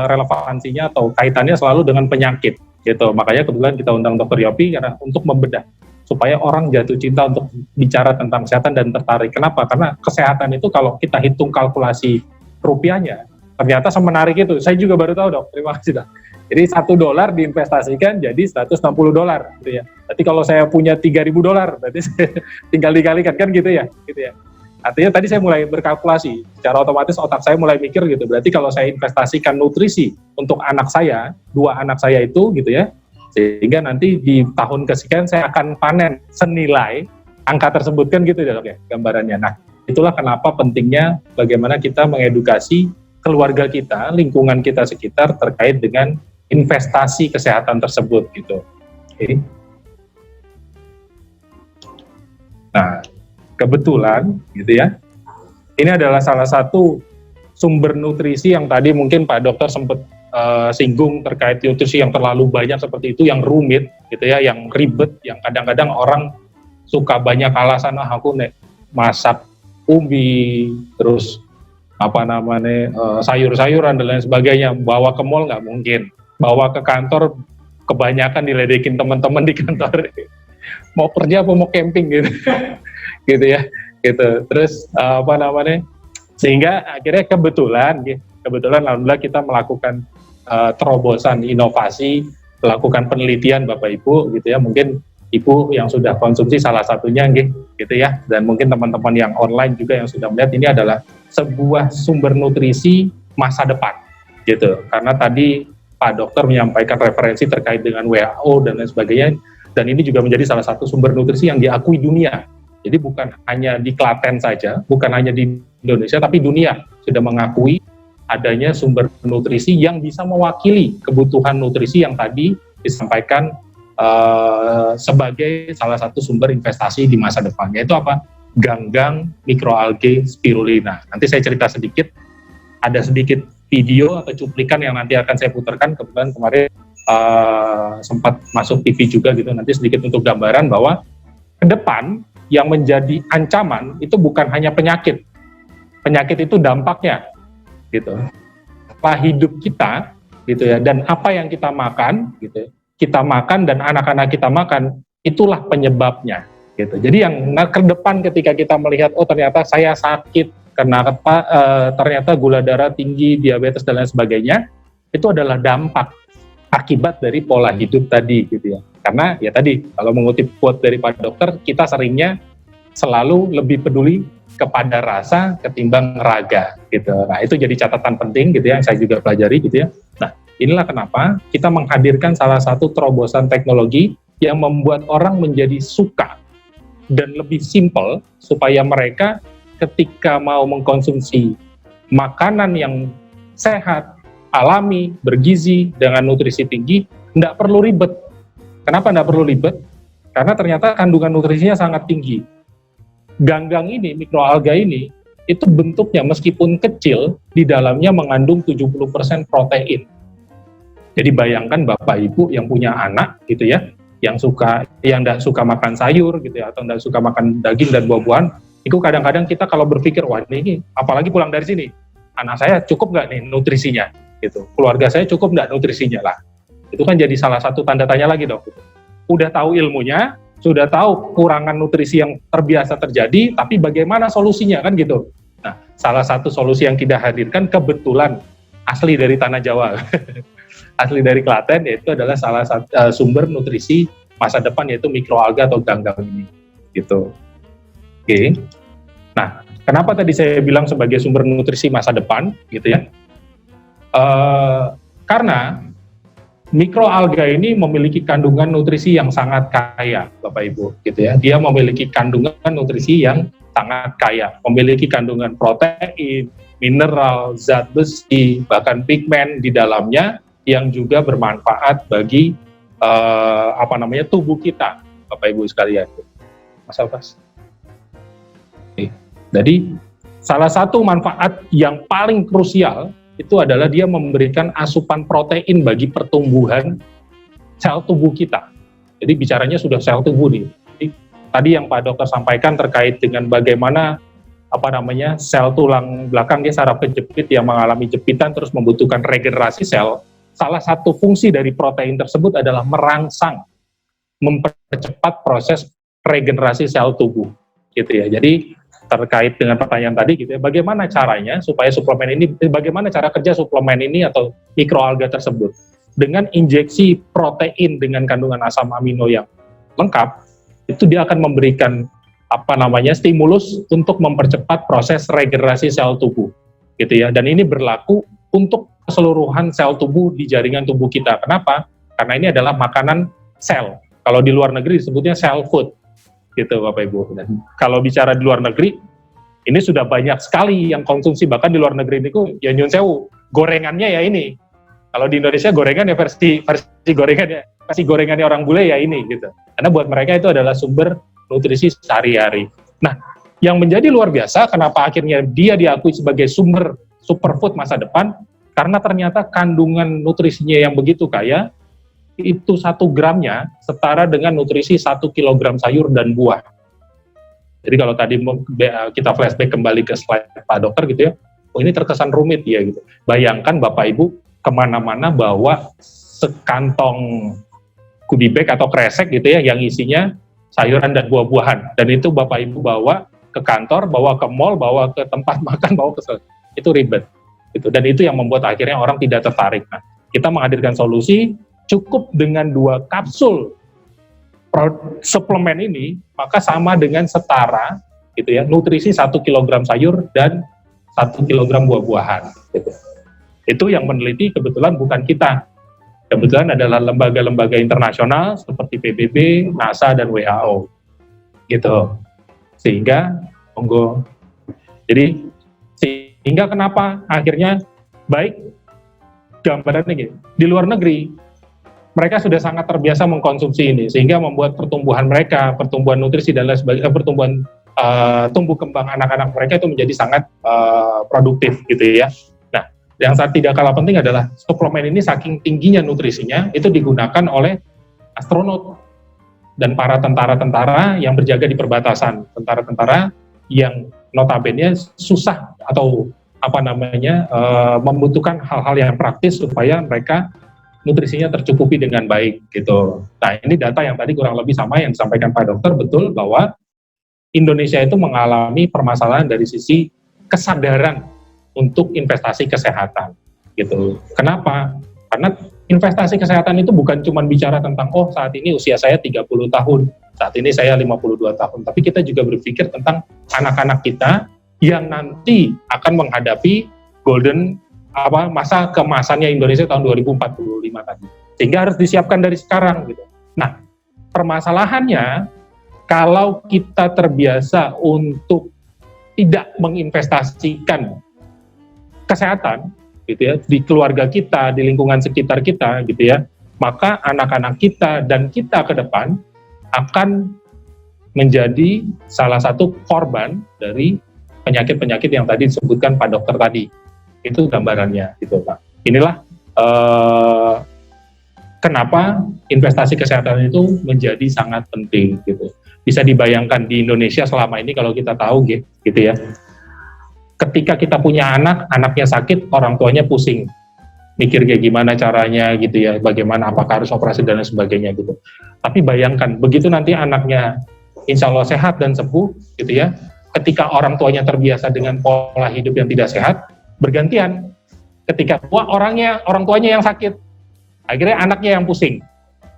relevansinya atau kaitannya selalu dengan penyakit gitu. Makanya kebetulan kita undang Dr. Yopi karena untuk membedah supaya orang jatuh cinta untuk bicara tentang kesehatan dan tertarik. Kenapa? Karena kesehatan itu kalau kita hitung kalkulasi rupiahnya ternyata semenarik itu. Saya juga baru tahu Dok, terima kasih Dok. Jadi $1 diinvestasikan jadi $160 gitu ya. Berarti kalau saya punya $3.000, berarti tinggal dikalikan kan gitu ya. Artinya tadi saya mulai berkalkulasi, secara otomatis otak saya mulai mikir gitu. Berarti kalau saya investasikan nutrisi untuk anak saya, 2 anak saya itu gitu ya, sehingga nanti di tahun kesekian saya akan panen senilai angka tersebut kan gitu ya Dok ya gambarannya. Nah, itulah kenapa pentingnya bagaimana kita mengedukasi keluarga kita, lingkungan kita sekitar terkait dengan investasi kesehatan tersebut gitu. Oke. Nah, kebetulan gitu ya, ini adalah salah satu sumber nutrisi yang tadi mungkin Pak Dokter sempat singgung terkait nutrisi yang terlalu banyak seperti itu, yang rumit gitu ya, yang ribet, yang kadang-kadang orang suka banyak alasan, aku masak umbi, terus sayur-sayuran dan lain sebagainya, bawa ke mall nggak mungkin, bawa ke kantor kebanyakan diledekin teman-teman di kantor, mau kerja apa mau camping gitu. Gitu ya, gitu. Terus sehingga akhirnya kebetulan alhamdulillah kita melakukan terobosan inovasi, melakukan penelitian Bapak Ibu gitu ya. Mungkin Ibu yang sudah konsumsi salah satunya gitu ya, dan mungkin teman-teman yang online juga yang sudah melihat, ini adalah sebuah sumber nutrisi masa depan gitu. Karena tadi Pak Dokter menyampaikan referensi terkait dengan WHO dan lain sebagainya, dan ini juga menjadi salah satu sumber nutrisi yang diakui dunia Jadi bukan hanya di Klaten saja, bukan hanya di Indonesia, tapi dunia sudah mengakui adanya sumber nutrisi yang bisa mewakili kebutuhan nutrisi yang tadi disampaikan sebagai salah satu sumber investasi di masa depan. Yaitu apa? Ganggang mikroalgae spirulina. Nanti saya cerita sedikit, ada sedikit video atau cuplikan yang nanti akan saya putarkan, kebetulan kemarin sempat masuk TV juga gitu, nanti sedikit untuk gambaran bahwa ke depan yang menjadi ancaman itu bukan hanya penyakit itu dampaknya gitu, pola hidup kita gitu ya, dan apa yang kita makan gitu, kita makan dan anak-anak kita makan, itulah penyebabnya gitu. Jadi yang ke depan ketika kita melihat, oh ternyata saya sakit karena ternyata gula darah tinggi, diabetes dan lain sebagainya, itu adalah dampak akibat dari pola hidup tadi gitu ya. Karena ya tadi, kalau mengutip quote dari Pak Dokter, kita seringnya selalu lebih peduli kepada rasa ketimbang raga gitu. Nah, itu jadi catatan penting gitu ya, yang saya juga pelajari gitu ya. Nah, inilah kenapa kita menghadirkan salah satu terobosan teknologi yang membuat orang menjadi suka dan lebih simpel, supaya mereka ketika mau mengkonsumsi makanan yang sehat, alami, bergizi, dengan nutrisi tinggi, tidak perlu ribet. Kenapa tidak perlu ribet? Karena ternyata kandungan nutrisinya sangat tinggi. Ganggang ini, mikroalga ini, itu bentuknya meskipun kecil, di dalamnya mengandung 70% protein. Jadi bayangkan Bapak Ibu yang punya anak gitu ya, yang tidak suka makan sayur gitu ya, atau tidak suka makan daging dan buah-buahan, itu kadang-kadang kita kalau berpikir, wah ini apalagi pulang dari sini, anak saya cukup nggak nih nutrisinya? Gitu. Keluarga saya cukup nggak nutrisinya lah? Itu kan jadi salah satu tanda tanya lagi dok. Udah tahu ilmunya, sudah tahu kurangan nutrisi yang terbiasa terjadi, tapi bagaimana solusinya kan gitu. Nah, salah satu solusi yang kita hadirkan kebetulan asli dari tanah Jawa, asli dari Klaten, yaitu adalah salah satu sumber nutrisi masa depan, yaitu mikroalga atau ganggang ini. Gitu. Oke. Nah, kenapa tadi saya bilang sebagai sumber nutrisi masa depan, gitu ya? Karena mikroalga ini memiliki kandungan nutrisi yang sangat kaya, Bapak Ibu, gitu ya. Dia memiliki kandungan nutrisi yang sangat kaya, memiliki kandungan protein, mineral, zat besi, bahkan pigmen di dalamnya yang juga bermanfaat bagi tubuh kita, Bapak Ibu sekalian. Mas Alfas. Jadi salah satu manfaat yang paling krusial itu adalah dia memberikan asupan protein bagi pertumbuhan sel tubuh kita. Jadi bicaranya sudah sel tubuh nih. Jadi, tadi yang Pak Dokter sampaikan terkait dengan bagaimana sel tulang belakang dia saraf kejepit yang mengalami jepitan terus membutuhkan regenerasi sel. Salah satu fungsi dari protein tersebut adalah merangsang, mempercepat proses regenerasi sel tubuh, gitu ya. Jadi terkait dengan pertanyaan tadi gitu ya, bagaimana caranya supaya suplemen ini, bagaimana cara kerja suplemen ini atau mikroalga tersebut? Dengan injeksi protein dengan kandungan asam amino yang lengkap, itu dia akan memberikan stimulus untuk mempercepat proses regenerasi sel tubuh, gitu ya. Dan ini berlaku untuk keseluruhan sel tubuh di jaringan tubuh kita. Kenapa? Karena ini adalah makanan sel. Kalau di luar negeri disebutnya cell food, gitu Bapak Ibu. Dan kalau bicara di luar negeri, ini sudah banyak sekali yang konsumsi, bahkan di luar negeri ini ya nyun sewu, gorengannya ya ini. Kalau di Indonesia gorengan ya versi gorengannya orang bule ya ini gitu. Karena buat mereka itu adalah sumber nutrisi sehari-hari. Nah, yang menjadi luar biasa kenapa akhirnya dia diakui sebagai sumber superfood masa depan, karena ternyata kandungan nutrisinya yang begitu kaya, itu 1 gramnya setara dengan nutrisi 1 kilogram sayur dan buah. Jadi kalau tadi kita flashback kembali ke slide Pak Dokter gitu ya, oh ini terkesan rumit ya gitu. Bayangkan Bapak Ibu kemana-mana bawa sekantong goodie bag atau kresek gitu ya, yang isinya sayuran dan buah-buahan. Dan itu Bapak Ibu bawa ke kantor, bawa ke mall, bawa ke tempat makan, bawa ke itu ribet. Gitu. Dan itu yang membuat akhirnya orang tidak tertarik. Nah, kita menghadirkan solusi. Cukup dengan 2 kapsul suplemen ini, maka sama dengan setara gitu ya, nutrisi 1 kilogram sayur dan 1 kilogram buah-buahan. Gitu. Itu yang meneliti kebetulan bukan kita. Kebetulan adalah lembaga-lembaga internasional seperti PBB, NASA, dan WHO. Gitu. Sehingga monggo. Jadi sehingga kenapa akhirnya baik gambarannya gitu. Di luar negeri mereka sudah sangat terbiasa mengkonsumsi ini sehingga membuat pertumbuhan mereka, pertumbuhan nutrisi dan lain sebagainya, pertumbuhan tumbuh kembang anak-anak mereka itu menjadi sangat produktif gitu ya. Nah, yang tidak kalah penting adalah suplemen ini saking tingginya nutrisinya itu digunakan oleh astronot dan para tentara-tentara yang berjaga di perbatasan, tentara-tentara yang notabene susah atau membutuhkan hal-hal yang praktis supaya mereka nutrisinya tercukupi dengan baik gitu. Nah, ini data yang tadi kurang lebih sama yang disampaikan Pak Dokter, betul bahwa Indonesia itu mengalami permasalahan dari sisi kesadaran untuk investasi kesehatan gitu. Kenapa? Karena investasi kesehatan itu bukan cuma bicara tentang saat ini usia saya 30 tahun, saat ini saya 52 tahun, tapi kita juga berpikir tentang anak-anak kita yang nanti akan menghadapi masa keemasannya Indonesia tahun 2045 tadi. Sehingga harus disiapkan dari sekarang gitu. Nah, permasalahannya kalau kita terbiasa untuk tidak menginvestasikan kesehatan gitu ya di keluarga kita, di lingkungan sekitar kita gitu ya, maka anak-anak kita dan kita ke depan akan menjadi salah satu korban dari penyakit-penyakit yang tadi disebutkan Pak Dokter tadi. Itu gambarannya gitu Pak. Inilah kenapa investasi kesehatan itu menjadi sangat penting gitu. Bisa dibayangkan di Indonesia selama ini kalau kita tahu gitu ya. Ketika kita punya anak, anaknya sakit, orang tuanya pusing. Mikir kayak gimana caranya gitu ya, bagaimana apakah harus operasi dan lain sebagainya gitu. Tapi bayangkan begitu nanti anaknya insya Allah sehat dan sembuh gitu ya. Ketika orang tuanya terbiasa dengan pola hidup yang tidak sehat, bergantian. Ketika orang tuanya yang sakit, akhirnya anaknya yang pusing,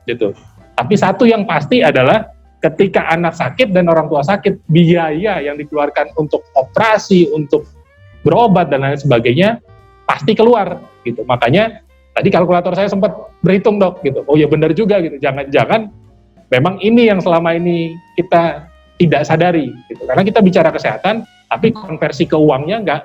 gitu. Tapi satu yang pasti adalah ketika anak sakit dan orang tua sakit, biaya yang dikeluarkan untuk operasi, untuk berobat dan lain sebagainya pasti keluar, gitu. Makanya tadi kalkulator saya sempat berhitung Dok, gitu. Oh ya benar juga, gitu. Jangan-jangan memang ini yang selama ini kita tidak sadari, gitu. Karena kita bicara kesehatan, tapi konversi ke uangnya nggak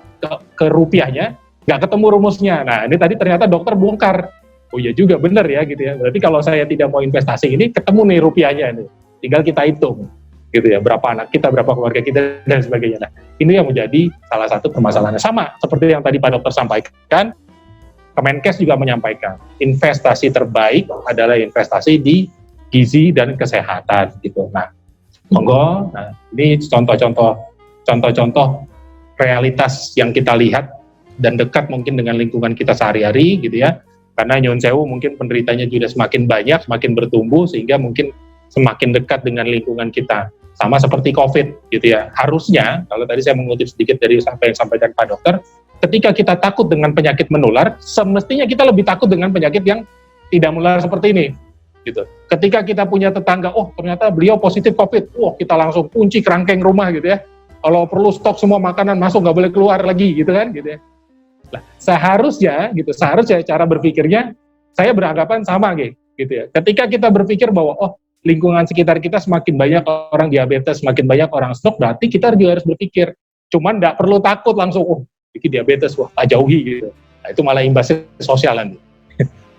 ke rupiahnya nggak ketemu rumusnya. Nah ini tadi ternyata dokter bongkar. Oh iya juga benar ya gitu ya. Berarti kalau saya tidak mau investasi ini ketemu nih rupiahnya nih. Tinggal kita hitung gitu ya. Berapa anak kita, berapa keluarga kita dan sebagainya. Nah ini yang menjadi salah satu permasalahannya. Sama seperti yang tadi Pak Dokter sampaikan. Kemenkes juga menyampaikan investasi terbaik adalah investasi di gizi dan kesehatan gitu. Nah monggo. Nah ini contoh-contoh realitas yang kita lihat dan dekat mungkin dengan lingkungan kita sehari-hari gitu ya, karena nyun sewu mungkin penderitanya juga semakin banyak, semakin bertumbuh sehingga mungkin semakin dekat dengan lingkungan kita, sama seperti COVID gitu ya. Harusnya kalau tadi saya mengutip sedikit dari apa yang disampaikan Pak Dokter, ketika kita takut dengan penyakit menular, semestinya kita lebih takut dengan penyakit yang tidak menular seperti ini gitu. Ketika kita punya tetangga, ternyata beliau positif COVID, kita langsung kunci kerangkeng rumah gitu ya. Kalau perlu stok semua makanan masuk, nggak boleh keluar lagi gitu kan gitu ya. Nah, seharusnya cara berpikirnya saya beranggapan sama gitu ya. Ketika kita berpikir bahwa lingkungan sekitar kita semakin banyak orang diabetes, semakin banyak orang stroke, berarti kita juga harus berpikir. Cuman nggak perlu takut langsung ini diabetes, jauhi gitu. Nah, itu malah imbasnya sosial nanti.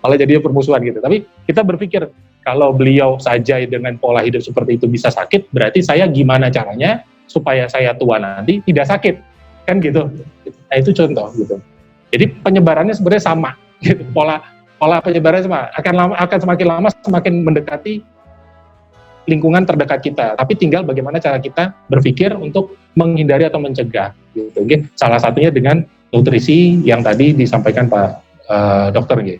Malah jadinya permusuhan gitu. Tapi kita berpikir kalau beliau saja dengan pola hidup seperti itu bisa sakit, berarti saya gimana caranya supaya saya tua nanti tidak sakit, kan gitu. Nah itu contoh gitu. Jadi penyebarannya sebenarnya sama, gitu. Pola penyebarannya sama. Akan semakin lama semakin mendekati lingkungan terdekat kita. Tapi tinggal bagaimana cara kita berpikir untuk menghindari atau mencegah. Gitu. Mungkin salah satunya dengan nutrisi yang tadi disampaikan Pak Dokter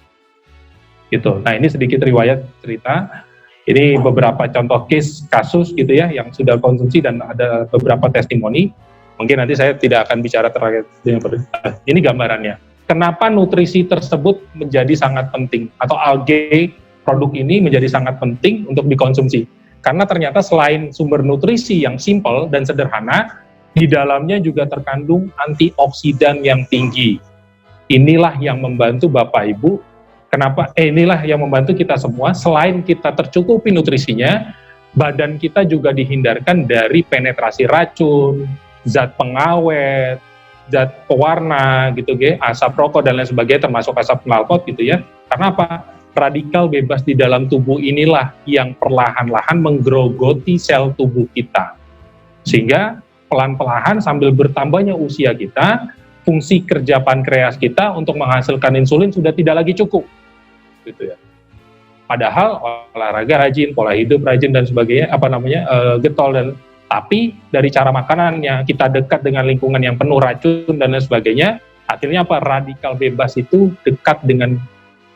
gitu. Nah ini sedikit riwayat cerita. Ini beberapa contoh kasus gitu ya yang sudah konsumsi dan ada beberapa testimoni. Mungkin nanti saya tidak akan bicara terkait dengan ini gambarannya. Kenapa nutrisi tersebut menjadi sangat penting atau algae produk ini menjadi sangat penting untuk dikonsumsi? Karena ternyata selain sumber nutrisi yang simpel dan sederhana, di dalamnya juga terkandung antioksidan yang tinggi. Inilah yang membantu Bapak Ibu. Inilah yang membantu kita semua. Selain kita tercukupi nutrisinya, badan kita juga dihindarkan dari penetrasi racun, zat pengawet, zat pewarna gitu ya, asap rokok dan lain sebagainya, termasuk asap knalpot gitu ya. Karena apa? Radikal bebas di dalam tubuh inilah yang perlahan-lahan menggerogoti sel tubuh kita. Sehingga pelan-pelan sambil bertambahnya usia kita, fungsi kerja pankreas kita untuk menghasilkan insulin sudah tidak lagi cukup. Gitu ya. Padahal olahraga rajin, pola hidup rajin dan sebagainya, getol dan tapi dari cara makanannya kita dekat dengan lingkungan yang penuh racun dan lain sebagainya, akhirnya apa? Radikal bebas itu dekat dengan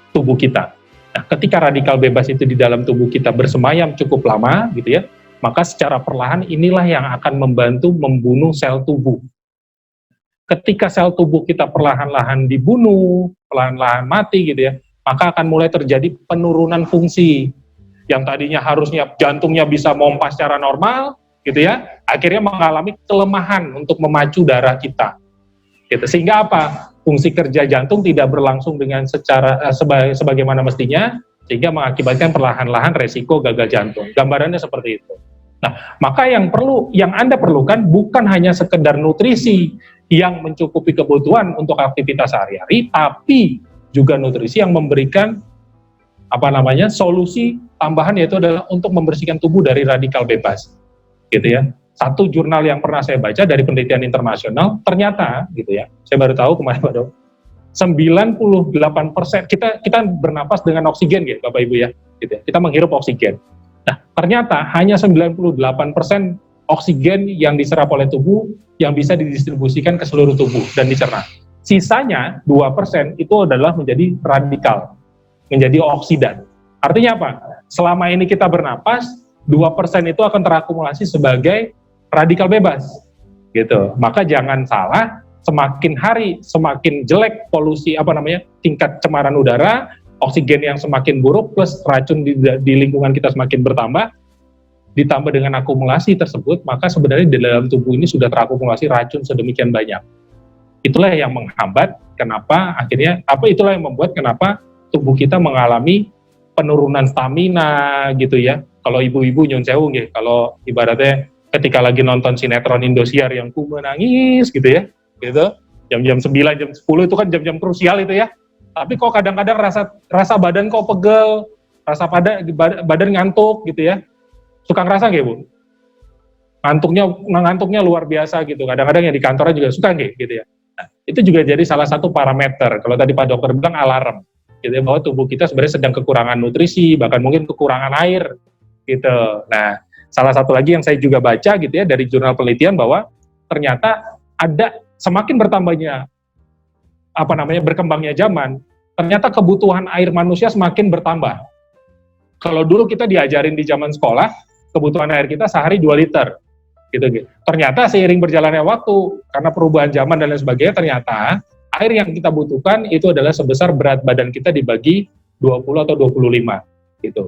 tubuh kita. Nah, ketika radikal bebas itu di dalam tubuh kita bersemayam cukup lama, gitu ya, maka secara perlahan inilah yang akan membantu membunuh sel tubuh. Ketika sel tubuh kita perlahan-lahan dibunuh, perlahan-lahan mati, gitu ya, maka akan mulai terjadi penurunan fungsi. Yang tadinya harusnya jantungnya bisa mompa secara normal, gitu ya, akhirnya mengalami kelemahan untuk memacu darah kita. Gitu. Sehingga apa? Fungsi kerja jantung tidak berlangsung dengan sebagaimana mestinya, sehingga mengakibatkan perlahan-lahan resiko gagal jantung. Gambarannya seperti itu. Nah, maka yang Anda perlukan bukan hanya sekedar nutrisi yang mencukupi kebutuhan untuk aktivitas sehari-hari, tapi juga nutrisi yang memberikan solusi tambahan, yaitu adalah untuk membersihkan tubuh dari radikal bebas. Gitu ya. Satu jurnal yang pernah saya baca dari penelitian internasional, ternyata gitu ya, saya baru tahu kemarin Pak Dok, 98% kita bernapas dengan oksigen gitu Bapak Ibu ya, gitu ya. Kita menghirup oksigen. Nah, ternyata hanya 98% oksigen yang diserap oleh tubuh yang bisa didistribusikan ke seluruh tubuh dan dicerna. Sisanya 2% itu adalah menjadi radikal, menjadi oksidan. Artinya apa? Selama ini kita bernapas, 2% itu akan terakumulasi sebagai radikal bebas, gitu. Maka jangan salah, semakin hari semakin jelek polusi tingkat cemaran udara, oksigen yang semakin buruk plus racun di lingkungan kita semakin bertambah, ditambah dengan akumulasi tersebut, maka sebenarnya di dalam tubuh ini sudah terakumulasi racun sedemikian banyak. Itulah yang menghambat itulah yang membuat kenapa tubuh kita mengalami penurunan stamina gitu ya. Kalau ibu-ibu nyun sewu nggih, kalau ibaratnya ketika lagi nonton sinetron Indosiar yang ku menangis gitu ya, gitu, jam-jam 9, jam 10 itu kan jam-jam krusial itu ya. Tapi kok kadang-kadang rasa badan kok pegel, rasa badan ngantuk gitu ya. Suka ngerasa nggih, Bu? Ngantuknya luar biasa gitu. Kadang-kadang yang di kantornya juga suka nggih gitu ya. Nah, itu juga jadi salah satu parameter. Kalau tadi Pak Dokter bilang alarm, gitu ya, bahwa tubuh kita sebenarnya sedang kekurangan nutrisi, bahkan mungkin kekurangan air, gitu. Nah, salah satu lagi yang saya juga baca gitu ya dari jurnal penelitian bahwa ternyata ada semakin bertambahnya berkembangnya zaman, ternyata kebutuhan air manusia semakin bertambah. Kalau dulu kita diajarin di zaman sekolah, kebutuhan air kita sehari 2 liter. Gitu. Ternyata seiring berjalannya waktu, karena perubahan zaman dan lain sebagainya, ternyata air yang kita butuhkan itu adalah sebesar berat badan kita dibagi 20 atau 25 gitu.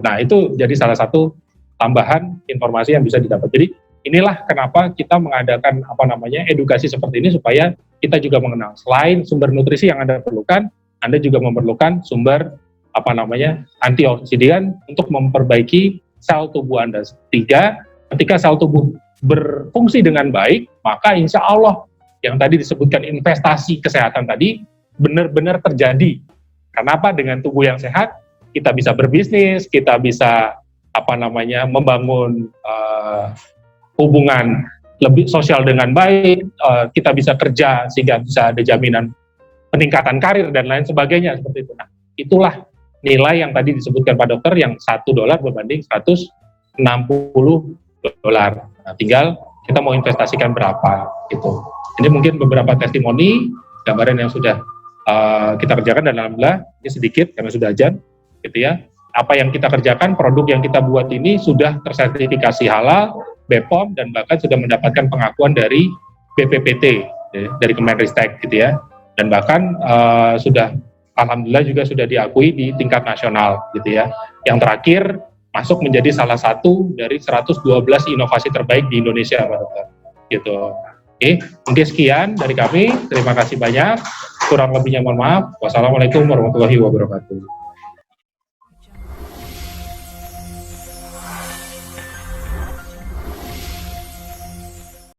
Nah, itu jadi salah satu tambahan informasi yang bisa didapat. Jadi inilah kenapa kita mengadakan edukasi seperti ini, supaya kita juga mengenal selain sumber nutrisi yang Anda perlukan, Anda juga memerlukan sumber antioksidan untuk memperbaiki sel tubuh Anda. Ketika sel tubuh berfungsi dengan baik, maka insya Allah yang tadi disebutkan investasi kesehatan tadi benar-benar terjadi. Kenapa? Dengan tubuh yang sehat kita bisa berbisnis, kita bisa membangun hubungan lebih sosial dengan baik, kita bisa kerja sehingga bisa ada jaminan peningkatan karir dan lain sebagainya seperti itu. Nah, itulah nilai yang tadi disebutkan Pak Dokter, yang $1 berbanding $160. Nah, tinggal kita mau investasikan berapa gitu. Ini mungkin beberapa testimoni, gambaran yang sudah kita kerjakan, dan alhamdulillah ini sedikit karena sudah azan gitu ya. Apa yang kita kerjakan, produk yang kita buat ini sudah tersertifikasi halal, BPOM, dan bahkan sudah mendapatkan pengakuan dari BPPT, dari Kemenristek gitu ya. Dan bahkan sudah alhamdulillah juga sudah diakui di tingkat nasional gitu ya. Yang terakhir masuk menjadi salah satu dari 112 inovasi terbaik di Indonesia, Pak Dokter. Gitu. Oke, mungkin sekian dari kami. Terima kasih banyak. Kurang lebihnya mohon maaf. Wassalamualaikum warahmatullahi wabarakatuh.